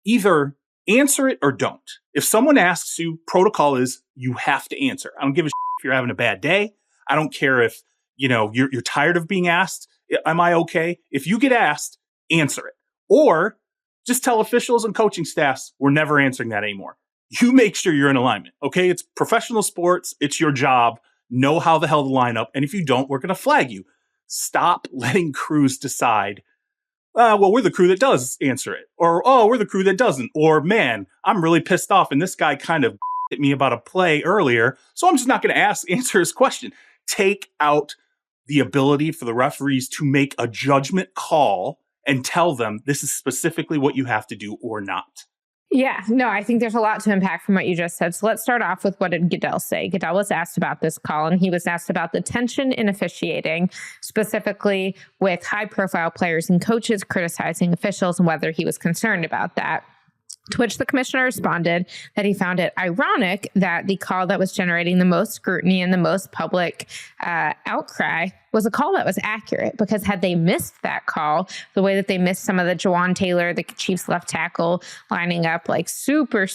either answer it or don't. If someone asks you, protocol is you have to answer. I don't give a shit if you're having a bad day. I don't care if you're tired of being asked. Am I okay? If you get asked, answer it. Or just tell officials and coaching staffs, we're never answering that anymore. You make sure you're in alignment. Okay, it's professional sports. It's your job. Know how the hell to line up. And if you don't, we're going to flag you. Stop letting crews decide, well, we're the crew that does answer it. Or, oh, we're the crew that doesn't. Or, man, I'm really pissed off and this guy kind of hit me about a play earlier, so I'm just not going to answer his question. Take out the ability for the referees to make a judgment call and tell them this is specifically what you have to do or not. Yeah, no, I think there's a lot to unpack from what you just said. So let's start off with what did Goodell say? Goodell was asked about this call, and he was asked about the tension in officiating, specifically with high-profile players and coaches criticizing officials and whether he was concerned about that. To which the commissioner responded that he found it ironic that the call that was generating the most scrutiny and the most public outcry was a call that was accurate, because had they missed that call, the way that they missed some of the Jawan Taylor, the Chiefs left tackle, lining up like super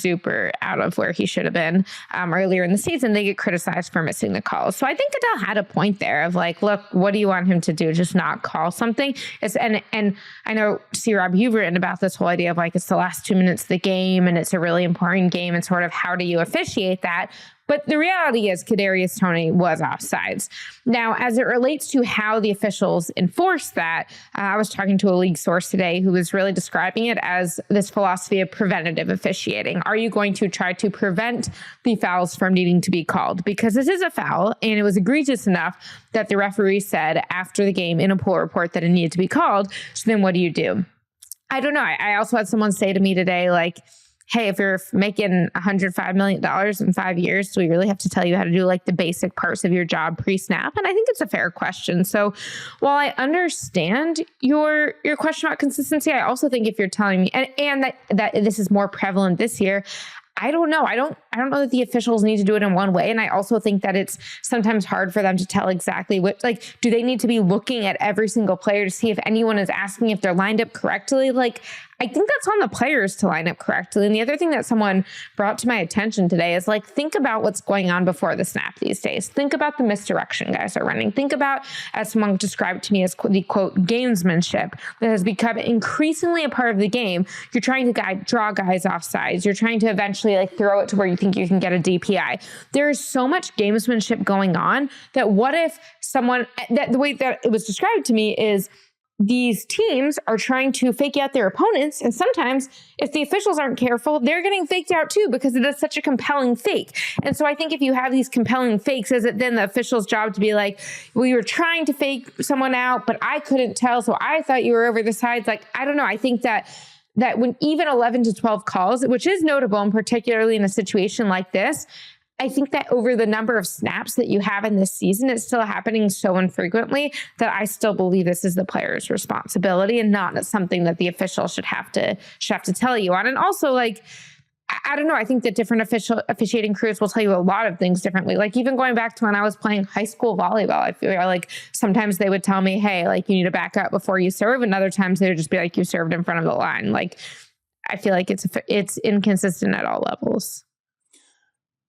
out of where he should have been earlier in the season, they get criticized for missing the call. So I think Goodell had a point there of like, look, what do you want him to do? Just not call something? And I know, C-Rob, you've written about this whole idea of like, it's the last 2 minutes of the game and it's a really important game and sort of how do you officiate that? But the reality is Kadarius Toney was offsides. Now, as it relates to how the officials enforce that, I was talking to a league source today who was really describing it as this philosophy of preventative officiating. Are you going to try to prevent the fouls from needing to be called? Because this is a foul, and it was egregious enough that the referee said after the game in a poll report that it needed to be called. So then what do you do? I don't know. I also had someone say to me today, like, hey, if you're making $105 million in 5 years, do we really have to tell you how to do like the basic parts of your job pre-snap? And I think it's a fair question. So while I understand your question about consistency, I also think if you're telling me, and that this is more prevalent this year, I don't know. I don't know that the officials need to do it in one way. And I also think that it's sometimes hard for them to tell exactly what, like, do they need to be looking at every single player to see if anyone is asking if they're lined up correctly? Like, I think that's on the players to line up correctly. And the other thing that someone brought to my attention today is like, think about what's going on before the snap these days. Think about the misdirection guys are running. Think about, as someone described to me as the quote, gamesmanship that has become increasingly a part of the game. You're trying to draw guys off sides. You're trying to eventually like throw it to where you think you can get a DPI. There is so much gamesmanship going on that what if the way that it was described to me is these teams are trying to fake out their opponents. And sometimes if the officials aren't careful, they're getting faked out too, because it is such a compelling fake. And so I think if you have these compelling fakes, is it then the official's job to be like, well, you were trying to fake someone out, but I couldn't tell. So I thought you were over the sides. Like, I don't know. I think that when even 11 to 12 calls, which is notable, and particularly in a situation like this, I think that over the number of snaps that you have in this season, it's still happening so infrequently that I still believe this is the player's responsibility and not something that the official should have to tell you on. And also, like, I don't know, I think that different officiating crews will tell you a lot of things differently. Like, even going back to when I was playing high school volleyball, I feel like sometimes they would tell me, hey, like, you need to back up before you serve. And other times they would just be like, you served in front of the line. Like, I feel like it's inconsistent at all levels.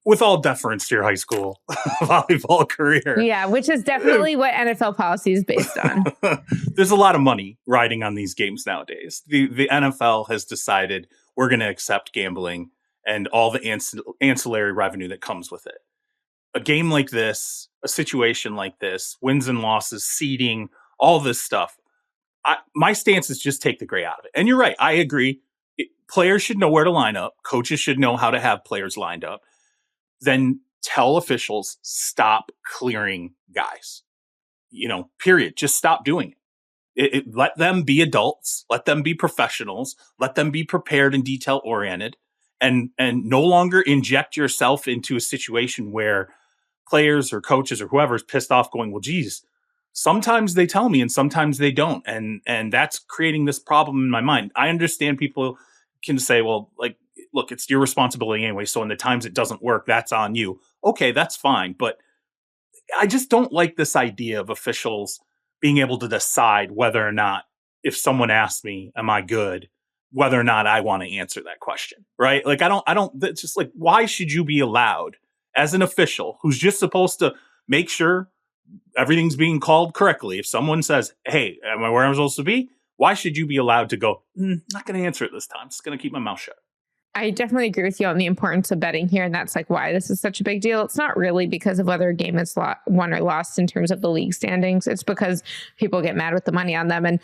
With all deference to your high school volleyball career. Yeah, which is definitely what NFL policy is based on. There's a lot of money riding on these games nowadays. The NFL has decided we're going to accept gambling and all the ancillary revenue that comes with it. A game like this, a situation like this, wins and losses, seeding, all this stuff. My stance is just take the gray out of it. And you're right. I agree. Players should know where to line up. Coaches should know how to have players lined up. Then tell officials, stop clearing guys, period. Just stop doing it. Let them be adults. Let them be professionals. Let them be prepared and detail oriented, and no longer inject yourself into a situation where players or coaches or whoever is pissed off going, well, geez, sometimes they tell me and sometimes they don't. And that's creating this problem in my mind. I understand people can say, well, like, look, it's your responsibility anyway. So in the times it doesn't work, that's on you. Okay, that's fine. But I just don't like this idea of officials being able to decide whether or not, if someone asks me, am I good, whether or not I want to answer that question, right? Like, it's just like, why should you be allowed as an official who's just supposed to make sure everything's being called correctly? If someone says, hey, am I where I'm supposed to be? Why should you be allowed to go, not going to answer it this time. Just going to keep my mouth shut. I definitely agree with you on the importance of betting here. And that's like why this is such a big deal. It's not really because of whether a game is won or lost in terms of the league standings. It's because people get mad with the money on them. And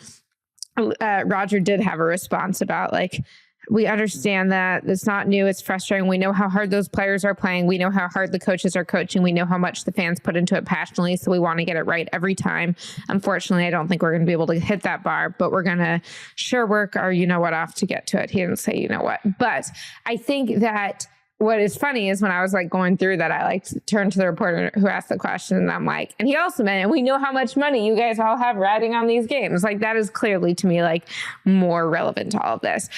Roger did have a response about like, we understand that it's not new. It's frustrating. We know how hard those players are playing. We know how hard the coaches are coaching. We know how much the fans put into it passionately. So we want to get it right every time. Unfortunately, I don't think we're going to be able to hit that bar, but we're going to sure work our off to get to it. He didn't say what. But I think that what is funny is when I was like going through that, I like turned to the reporter who asked the question and I'm like, and he also meant, and we know how much money you guys all have riding on these games. Like, that is clearly to me like more relevant to all of this.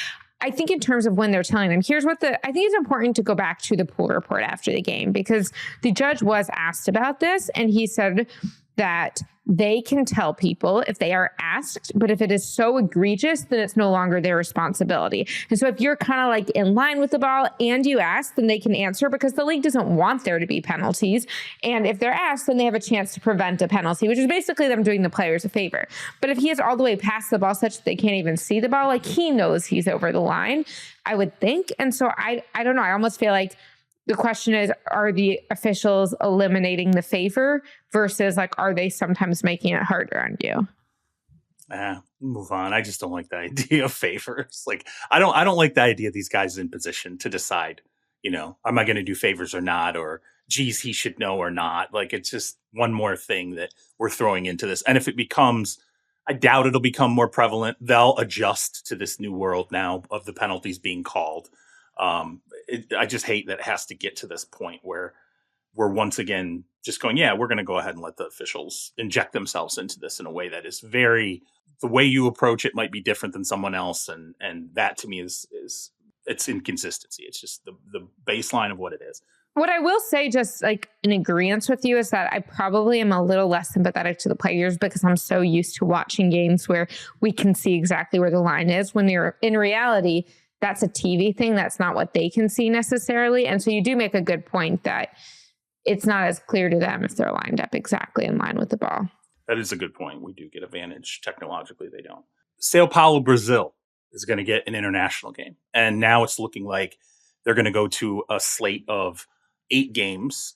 I think in terms of when they're telling them, I think it's important to go back to the pool report after the game, because the judge was asked about this and he said that they can tell people if they are asked, but if it is so egregious, then it's no longer their responsibility. And so if you're kind of like in line with the ball and you ask, then they can answer, because the league doesn't want there to be penalties. And if they're asked, then they have a chance to prevent a penalty, which is basically them doing the players a favor. But if he is all the way past the ball such that they can't even see the ball, like, he knows he's over the line, I would think. And so I don't know. I almost feel like the question is, are the officials eliminating the favor versus like, are they sometimes making it harder on you? Move on. I just don't like the idea of favors. Like, I don't like the idea of these guys in position to decide, am I going to do favors or not? Or, geez, he should know or not. Like, it's just one more thing that we're throwing into this. And if it becomes, I doubt it'll become more prevalent. They'll adjust to this new world now of the penalties being called. I just hate that it has to get to this point where we're once again just going, yeah, we're going to go ahead and let the officials inject themselves into this in a way that is the way you approach it might be different than someone else. And that to me is it's inconsistency. It's just the baseline of what it is. What I will say, just like in agreement with you, is that I probably am a little less sympathetic to the players because I'm so used to watching games where we can see exactly where the line is, when you're in reality, that's a TV thing. That's not what they can see necessarily. And so you do make a good point that it's not as clear to them if they're lined up exactly in line with the ball. That is a good point. We do get advantage technologically. They don't. Sao Paulo, Brazil is going to get an international game. And now it's looking like they're going to go to a slate of 8 games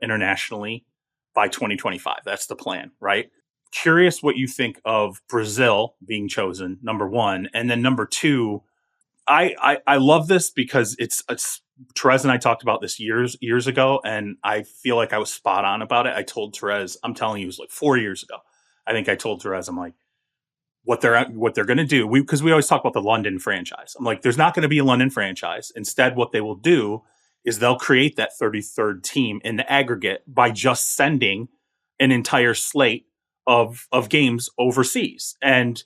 internationally by 2025. That's the plan, right? Curious what you think of Brazil being chosen, number one. And then number two, I love this because it's Therese and I talked about this years ago, and I feel like I was spot on about it. I told Therese, I'm telling you, it was like 4 years ago. I think I told Therese, I'm like, what they're going to do, because we always talk about the London franchise. I'm like, there's not going to be a London franchise. Instead, what they will do is they'll create that 33rd team in the aggregate by just sending an entire slate of games overseas. And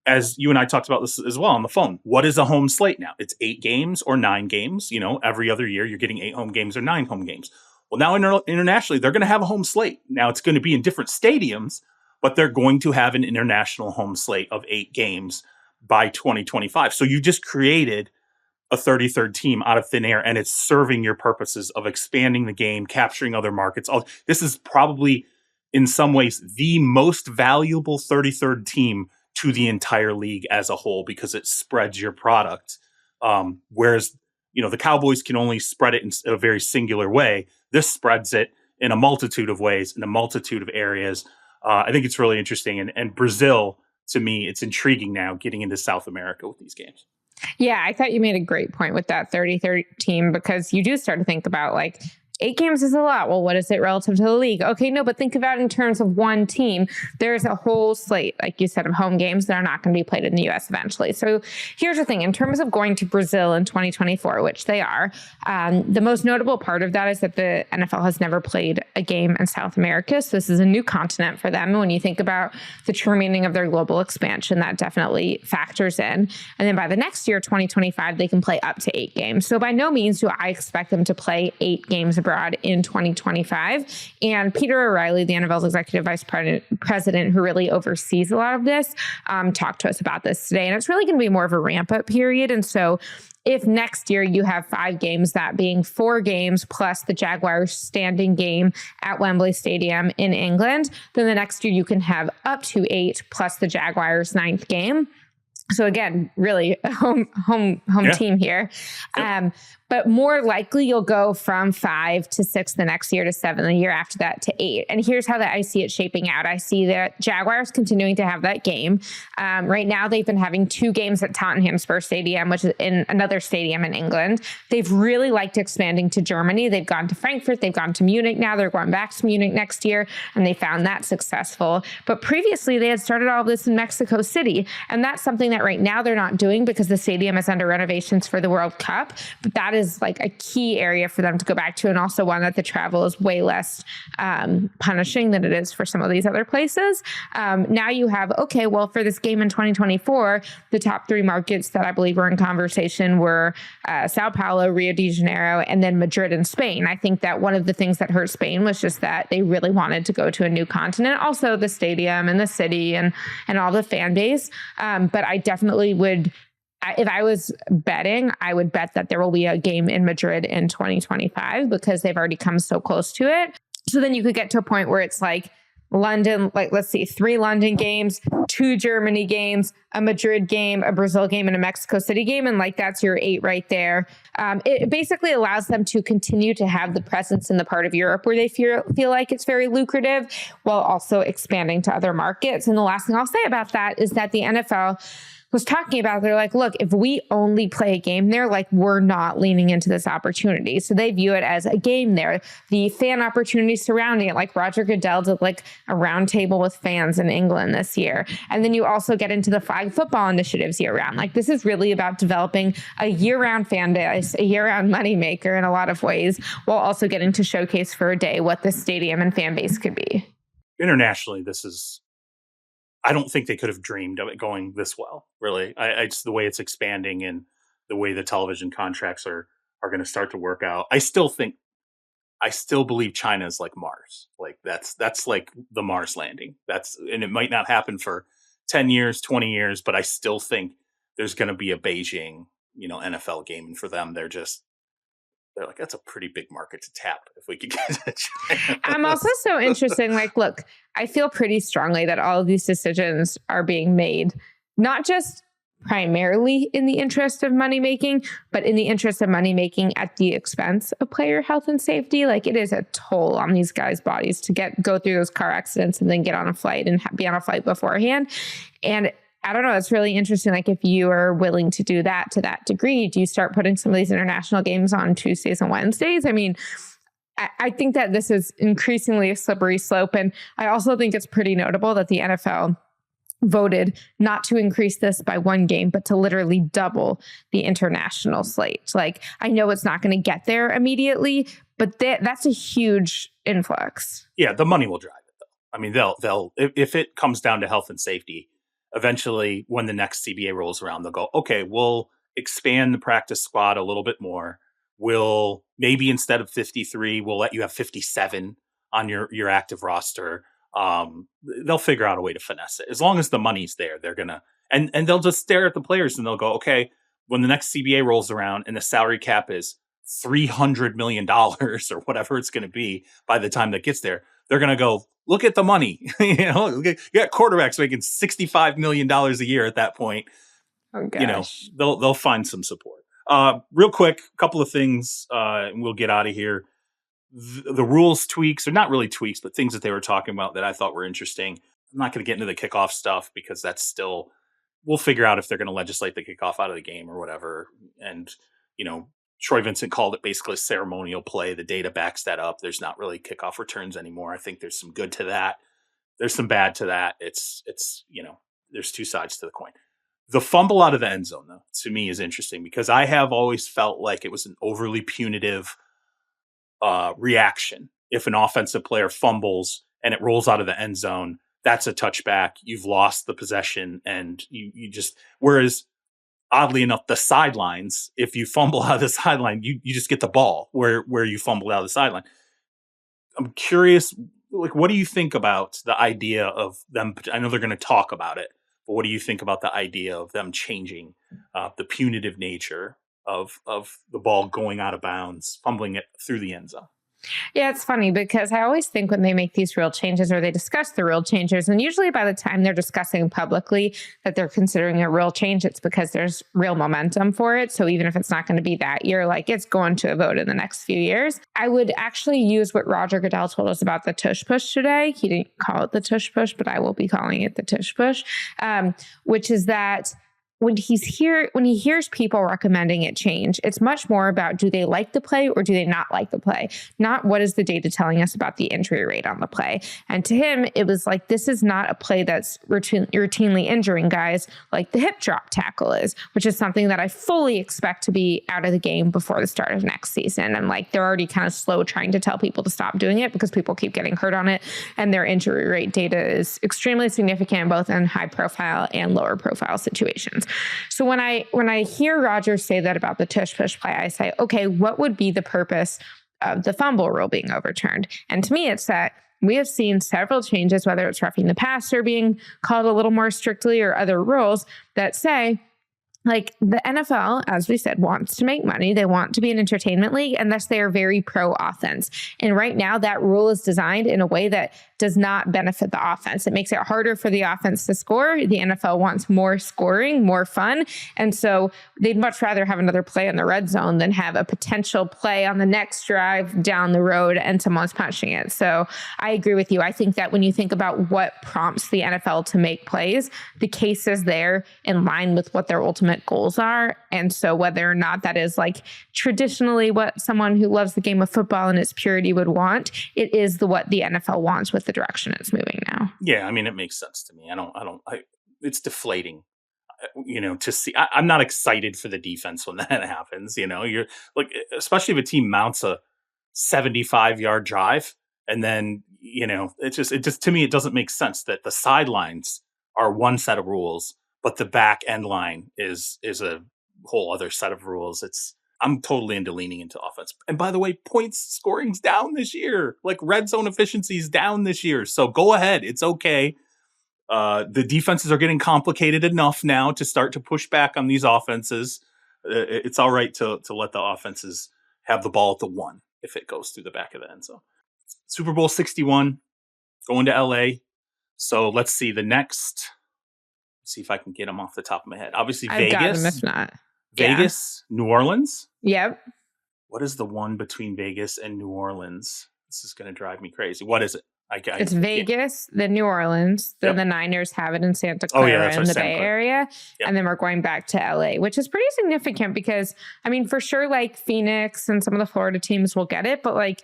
as you and I talked about this as well on the phone, what is a home slate now? It's 8 games or 9 games. You know, every other year you're getting 8 home games or 9 home games. Well, now internationally, they're going to have a home slate. Now it's going to be in different stadiums, but they're going to have an international home slate of 8 games by 2025. So you just created a 33rd team out of thin air, and it's serving your purposes of expanding the game, capturing other markets. This is probably in some ways the most valuable 33rd team to the entire league as a whole, because it spreads your product. Whereas, the Cowboys can only spread it in a very singular way. This spreads it in a multitude of ways, in a multitude of areas. I think it's really interesting. And Brazil, to me, it's intriguing now getting into South America with these games. Yeah, I thought you made a great point with that 33rd team, because you do start to think about 8 games is a lot. Well, what is it relative to the league? Okay, no, but think about it in terms of one team. There's a whole slate, like you said, of home games that are not going to be played in the U.S. eventually. So here's the thing. In terms of going to Brazil in 2024, which they are, the most notable part of that is that the NFL has never played a game in South America. So this is a new continent for them. And when you think about the true meaning of their global expansion, that definitely factors in. And then by the next year, 2025, they can play up to 8 games. So by no means do I expect them to play 8 games abroad in 2025. And Peter O'Reilly, the NFL's executive vice president, who really oversees a lot of this, talked to us about this today. And it's really going to be more of a ramp up period. And so if next year you have 5 games, that being 4 games plus the Jaguars standing game at Wembley Stadium in England, then the next year you can have up to 8 plus the Jaguars' 9th game. So again, really a home team here. But more likely you'll go from 5 to 6 the next year to 7 the year after that to 8. And here's how I see it shaping out. I see that Jaguars continuing to have that game. Right now they've been having 2 games at Tottenham Hotspur Stadium, which is in another stadium in England. They've really liked expanding to Germany. They've gone to Frankfurt. They've gone to Munich. Now they're going back to Munich next year, and they found that successful. But previously they had started all of this in Mexico City. And that's something that right now they're not doing because the stadium is under renovations for the World Cup. But that is a key area for them to go back to, and also one that the travel is way less punishing than it is for some of these other places. Now you have, okay, well, for this game in 2024, the top 3 markets that I believe were in conversation were Sao Paulo, Rio de Janeiro, and then Madrid and Spain. I think that one of the things that hurt Spain was just that they really wanted to go to a new continent, also the stadium and the city and all the fan base. But I definitely would, if I was betting, I would bet that there will be a game in Madrid in 2025 because they've already come so close to it. So then you could get to a point where it's London, let's see, 3 London games, 2 Germany games, a Madrid game, a Brazil game, and a Mexico City game. And that's your 8 right there. It basically allows them to continue to have the presence in the part of Europe where they feel like it's very lucrative, while also expanding to other markets. And the last thing I'll say about that is that the NFL, was talking about, they're like, look, if we only play a game there, like we're not leaning into this opportunity. So they view it as a game there. The fan opportunities surrounding it, like Roger Goodell did like a round table with fans in England this year. And then you also get into the flag football initiatives year round. Like this is really about developing a year-round fan base, a year-round moneymaker in a lot of ways, while also getting to showcase for a day what this stadium and fan base could be. Internationally, I don't think they could have dreamed of it going this well, really. It's the way it's expanding and the way the television contracts are going to start to work out. I still believe China is like Mars. Like that's like the Mars landing. And it might not happen for 10 years, 20 years, but I still think there's going to be a Beijing, NFL game. And for them, they're like, that's a pretty big market to tap if we could get to China. I'm also so interested. Like, look, I feel pretty strongly that all of these decisions are being made, not just primarily in the interest of money making, but in the interest of money making at the expense of player health and safety. Like it is a toll on these guys' bodies to go through those car accidents and then get on a flight and be on a flight beforehand. And I don't know. It's really interesting. Like if you are willing to do that to that degree, do you start putting some of these international games on Tuesdays and Wednesdays? I mean, I think that this is increasingly a slippery slope. And I also think it's pretty notable that the NFL voted not to increase this by one game, but to literally double the international slate. Like I know it's not going to get there immediately, but that's a huge influx. Yeah, the money will drive it though. I mean, they'll if it comes down to health and safety, eventually, when the next CBA rolls around, they'll go, okay, we'll expand the practice squad a little bit more. We'll maybe instead of 53, we'll let you have 57 on your active roster. They'll figure out a way to finesse it. As long as the money's there, they're going to, and they'll just stare at the players and they'll go, okay, when the next CBA rolls around and the salary cap is $300 million or whatever it's going to be by the time that gets there, they're going to go, look at the money. You got quarterbacks making $65 million a year at that point. Oh, gosh. They'll find some support. Real quick, a couple of things, and we'll get out of here. The rules tweaks, or not really tweaks, but things that they were talking about that I thought were interesting. I'm not going to get into the kickoff stuff because that's still, we'll figure out if they're going to legislate the kickoff out of the game or whatever. And, Troy Vincent called it basically a ceremonial play. The data backs that up. There's not really kickoff returns anymore. I think there's some good to that. There's some bad to that. It's there's two sides to the coin. The fumble out of the end zone, though, to me is interesting because I have always felt like it was an overly punitive reaction. If an offensive player fumbles and it rolls out of the end zone, that's a touchback. You've lost the possession, and you just, whereas oddly enough, the sidelines, if you fumble out of the sideline, you just get the ball where you fumbled out of the sideline. I'm curious, like, what do you think about the idea of them? I know they're going to talk about it, but what do you think about the idea of them changing the punitive nature of the ball going out of bounds, fumbling it through the end zone? Yeah, it's funny because I always think when they make these real changes or they discuss the real changes, and usually by the time they're discussing publicly that they're considering a real change, it's because there's real momentum for it. So even if it's not going to be that year, like it's going to a vote in the next few years. I would actually use what Roger Goodell told us about the tush push today. He didn't call it the tush push, but I will be calling it the tush push, which is that when he hears people recommending it change, it's much more about, do they like the play or do they not like the play? Not what is the data telling us about the injury rate on the play. And to him, it was like, this is not a play that's routinely injuring guys like the hip drop tackle is, which is something that I fully expect to be out of the game before the start of next season. And like, they're already kind of slow trying to tell people to stop doing it because people keep getting hurt on it. And their injury rate data is extremely significant, both in high profile and lower profile situations. So when I hear Roger say that about the tush push play, I say, okay, what would be the purpose of the fumble rule being overturned? And to me, it's that we have seen several changes, whether it's roughing the passer being called a little more strictly or other rules that say, like, the NFL, as we said, wants to make money. They want to be an entertainment league, and thus they are very pro offense. And right now, that rule is designed in a way that does not benefit the offense. It makes it harder for the offense to score. The NFL wants more scoring, more fun. And so they'd much rather have another play in the red zone than have a potential play on the next drive down the road and someone's punching it. So I agree with you. I think that when you think about what prompts the NFL to make plays, the case is there in line with what their ultimate goals are. And so whether or not that is like traditionally what someone who loves the game of football in its purity would want, it is what the NFL wants with the direction it's moving now. Yeah, I mean, it makes sense to me. It's deflating, to see. I'm not excited for the defense when that happens. You're like, especially if a team mounts a 75-yard drive, and then it just to me it doesn't make sense that the sidelines are one set of rules, but the back end line is a whole other set of rules. I'm totally into leaning into offense. And by the way, points scoring's down this year. Like red zone efficiency's down this year. So go ahead. It's okay. The defenses are getting complicated enough now to start to push back on these offenses. It's all right to let the offenses have the ball at the 1 if it goes through the back of the end zone. Super Bowl 61, going to LA. So let's see see if I can get them off the top of my head. Obviously, I've Vegas. got them if not. Vegas, New Orleans. Yep. What is the one between Vegas and New Orleans? This is going to drive me crazy. What is it? It's Vegas, then New Orleans, then the Niners have it in Santa Clara in the Bay Area. Yep. And then we're going back to LA, which is pretty significant because, I mean, for sure, like Phoenix and some of the Florida teams will get it, but like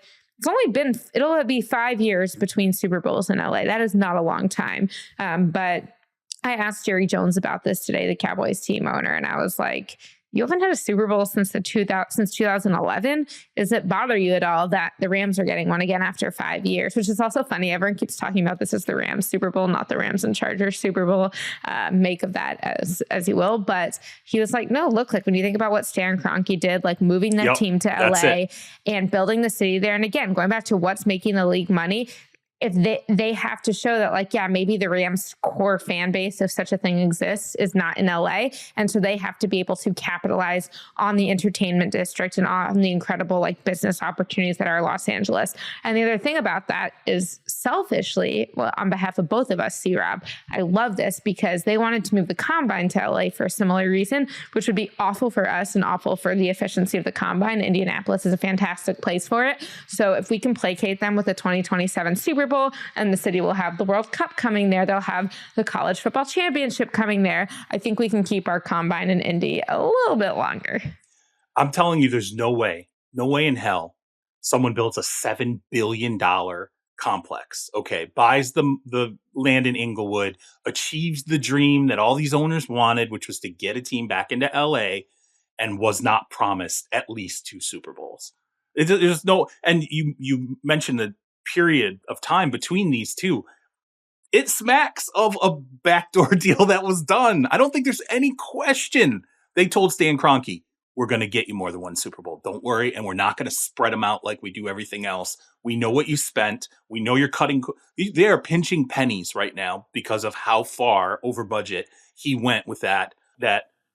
it'll be 5 years between Super Bowls in LA. That is not a long time. But I asked Jerry Jones about this today, the Cowboys team owner, and I was like, you haven't had a Super Bowl since 2011. Does it bother you at all that the Rams are getting one again after 5 years? Which is also funny. Everyone keeps talking about this as the Rams Super Bowl, not the Rams and Chargers Super Bowl. Make of that as you will. But he was like, no, look, like when you think about what Stan Kroenke did, like moving that team to LA and building the city there. And again, going back to what's making the league money, if they have to show that, like, yeah, maybe the Rams core fan base, if such a thing exists, is not in LA. And so they have to be able to capitalize on the entertainment district and on the incredible like business opportunities that are Los Angeles. And the other thing about that is selfishly, well, on behalf of both of us, C-Rob, I love this because they wanted to move the combine to LA for a similar reason, which would be awful for us and awful for the efficiency of the combine. Indianapolis is a fantastic place for it. So if we can placate them with the 2027 Super Bowl, and the city will have the World Cup coming there, they'll have the college football championship coming there, I think we can keep our combine in Indy a little bit longer. I'm telling you, there's no way in hell someone builds a $7 billion complex, buys the land in Inglewood, achieves the dream that all these owners wanted, which was to get a team back into LA, and was not promised at least 2 Super Bowls. There's no, and you mentioned the period of time between these two. It smacks of a backdoor deal that was done. I don't think there's any question. They told Stan Kroenke, we're going to get you more than 1 Super Bowl. Don't worry. And we're not going to spread them out like we do everything else. We know what you spent. We know you're cutting. They are pinching pennies right now because of how far over budget he went with that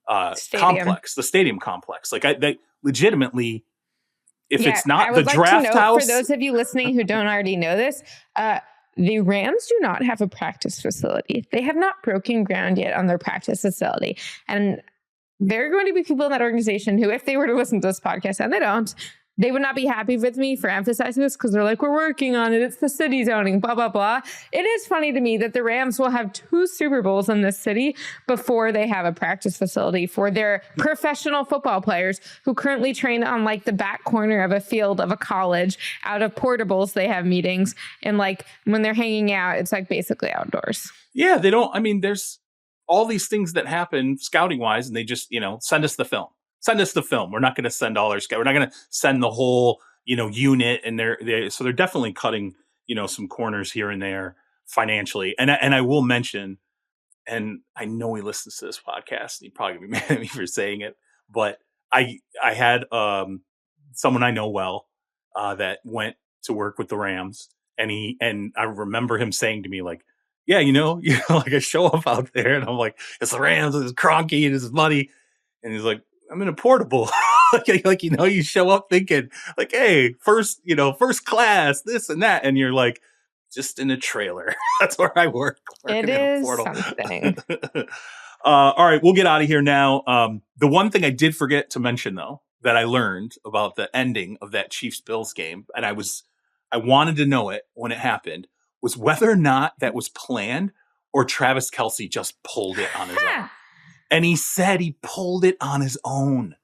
complex, the stadium complex. Like they legitimately, if it's not the draft house. For those of you listening who don't already know this, the Rams do not have a practice facility. They have not broken ground yet on their practice facility. And there are going to be people in that organization who, if they were to listen to this podcast, and they don't, they would not be happy with me for emphasizing this because they're like, we're working on it. It's the city zoning, blah, blah, blah. It is funny to me that the Rams will have 2 Super Bowls in this city before they have a practice facility for their professional football players who currently train on like the back corner of a field of a college. Out of portables, they have meetings. And like when they're hanging out, it's like basically outdoors. Yeah, they don't. I mean, there's all these things that happen scouting wise, and they just, send us the film. Send us the film. We're not going to send all our scout. We're not going to send the whole, unit. And so they're definitely cutting, some corners here and there financially. And I will mention, and I know he listens to this podcast. He'd probably be mad at me for saying it, but I had someone I know well that went to work with the Rams, and I remember him saying to me like, yeah, like I show up out there, and I'm like, it's the Rams, it's Kroenke, and it's money, and he's like, I'm in a portable. You show up thinking like, hey, first class, this and that. And you're like, just in a trailer. That's where I work. It is something. All right, we'll get out of here now. The one thing I did forget to mention, though, that I learned about the ending of that Chiefs-Bills game, and I wanted to know it when it happened, was whether or not that was planned or Travis Kelce just pulled it on his own. And he said he pulled it on his own.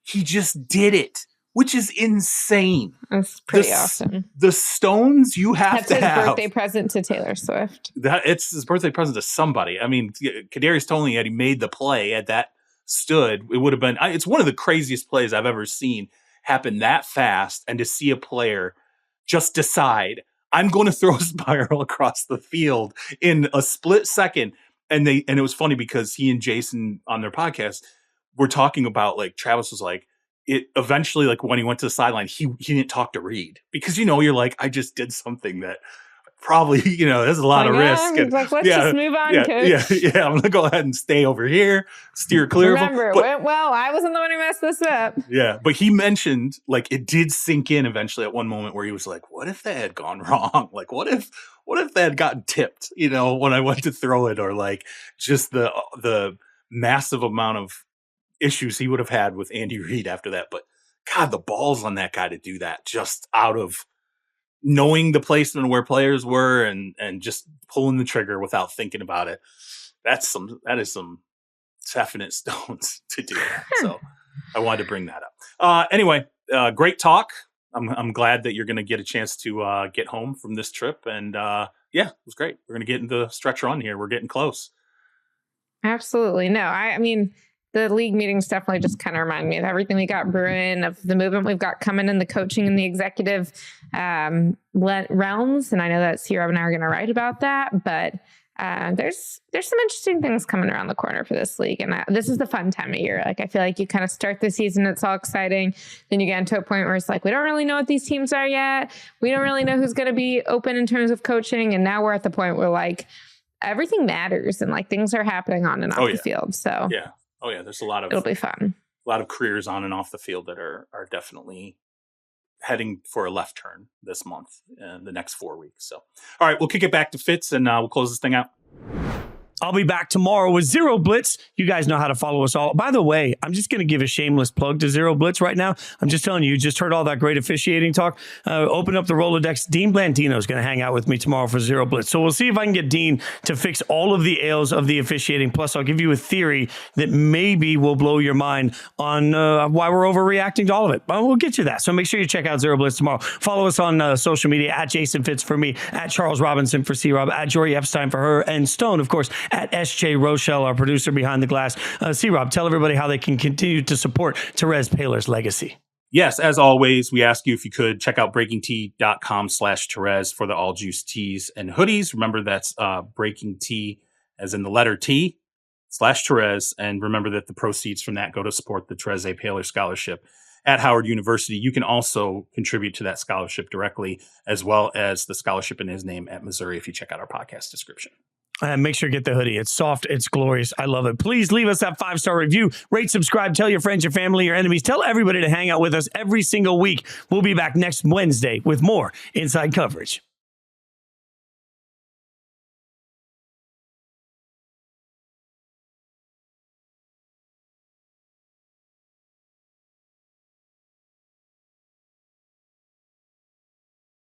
He just did it, which is insane. That's pretty awesome. The stones you have to have. That's his birthday present to Taylor Swift. It's his birthday present to somebody. I mean, Kadarius Toney, had he made the play, had that stood, it would have been, it's one of the craziest plays I've ever seen happen that fast. And to see a player just decide, I'm going to throw a spiral across the field in a split second. And it was funny because he and Jason on their podcast were talking about, like, Travis was like, it eventually, like, when he went to the sideline, he didn't talk to Reed because, you're like, I just did something that probably, there's a lot of risk. He's like, let's just move on, coach. Yeah. I'm going to go ahead and stay over here, steer clear of him. Remember, it went well. I wasn't the one who messed this up. Yeah. But he mentioned, like, it did sink in eventually at one moment where he was like, what if that had gone wrong? Like, what if they had gotten tipped, when I went to throw it, or like just the massive amount of issues he would have had with Andy Reid after that. But God, the balls on that guy to do that just out of knowing the placement where players were and just pulling the trigger without thinking about it. That is some definite stones to do that. So I wanted to bring that up. Anyway, great talk. I'm glad that you're going to get a chance to get home from this trip. And it was great. We're going to get into the stretch run here. We're getting close. Absolutely. No, I mean, the league meetings definitely just kind of remind me of everything we got brewing, of the movement we've got coming in the coaching and the executive realms. And I know that C-Rob and I are going to write about that, but there's some interesting things coming around the corner for this league. And this is the fun time of year. Like, I feel like you kind of start the season, it's all exciting. Then you get into a point where it's like, we don't really know what these teams are yet. We don't really know who's going to be open in terms of coaching. And now we're at the point where, like, everything matters and, like, things are happening on and off the field. So yeah. Oh yeah. There's it'll be fun. A lot of careers on and off the field that are definitely heading for a left turn this month and the next 4 weeks. So, all right, we'll kick it back to Fitz and we'll close this thing out. I'll be back tomorrow with Zero Blitz. You guys know how to follow us all. By the way, I'm just going to give a shameless plug to Zero Blitz right now. I'm just telling you, you just heard all that great officiating talk. Open up the Rolodex. Dean Blandino is going to hang out with me tomorrow for Zero Blitz. So we'll see if I can get Dean to fix all of the ails of the officiating. Plus, I'll give you a theory that maybe will blow your mind on why we're overreacting to all of it. But we'll get to that. So make sure you check out Zero Blitz tomorrow. Follow us on social media at Jason Fitz for me, at Charles Robinson for C-Rob, at Jori Epstein for her, and Stone, of course, at SJ Rochelle, our producer behind the glass. C-Rob, tell everybody how they can continue to support Terez Paylor's legacy. Yes, as always, we ask you if you could check out breakingtea.com/Terez for the all juice tees and hoodies. Remember, that's Breaking Tea as in the letter T /Terez. And remember that the proceeds from that go to support the Terez A. Paylor Scholarship at Howard University. You can also contribute to that scholarship directly, as well as the scholarship in his name at Missouri if you check out our podcast description. Make sure to get the hoodie. It's soft. It's glorious. I love it. Please leave us that 5-star review. Rate, subscribe, tell your friends, your family, your enemies. Tell everybody to hang out with us every single week. We'll be back next Wednesday with more Inside Coverage.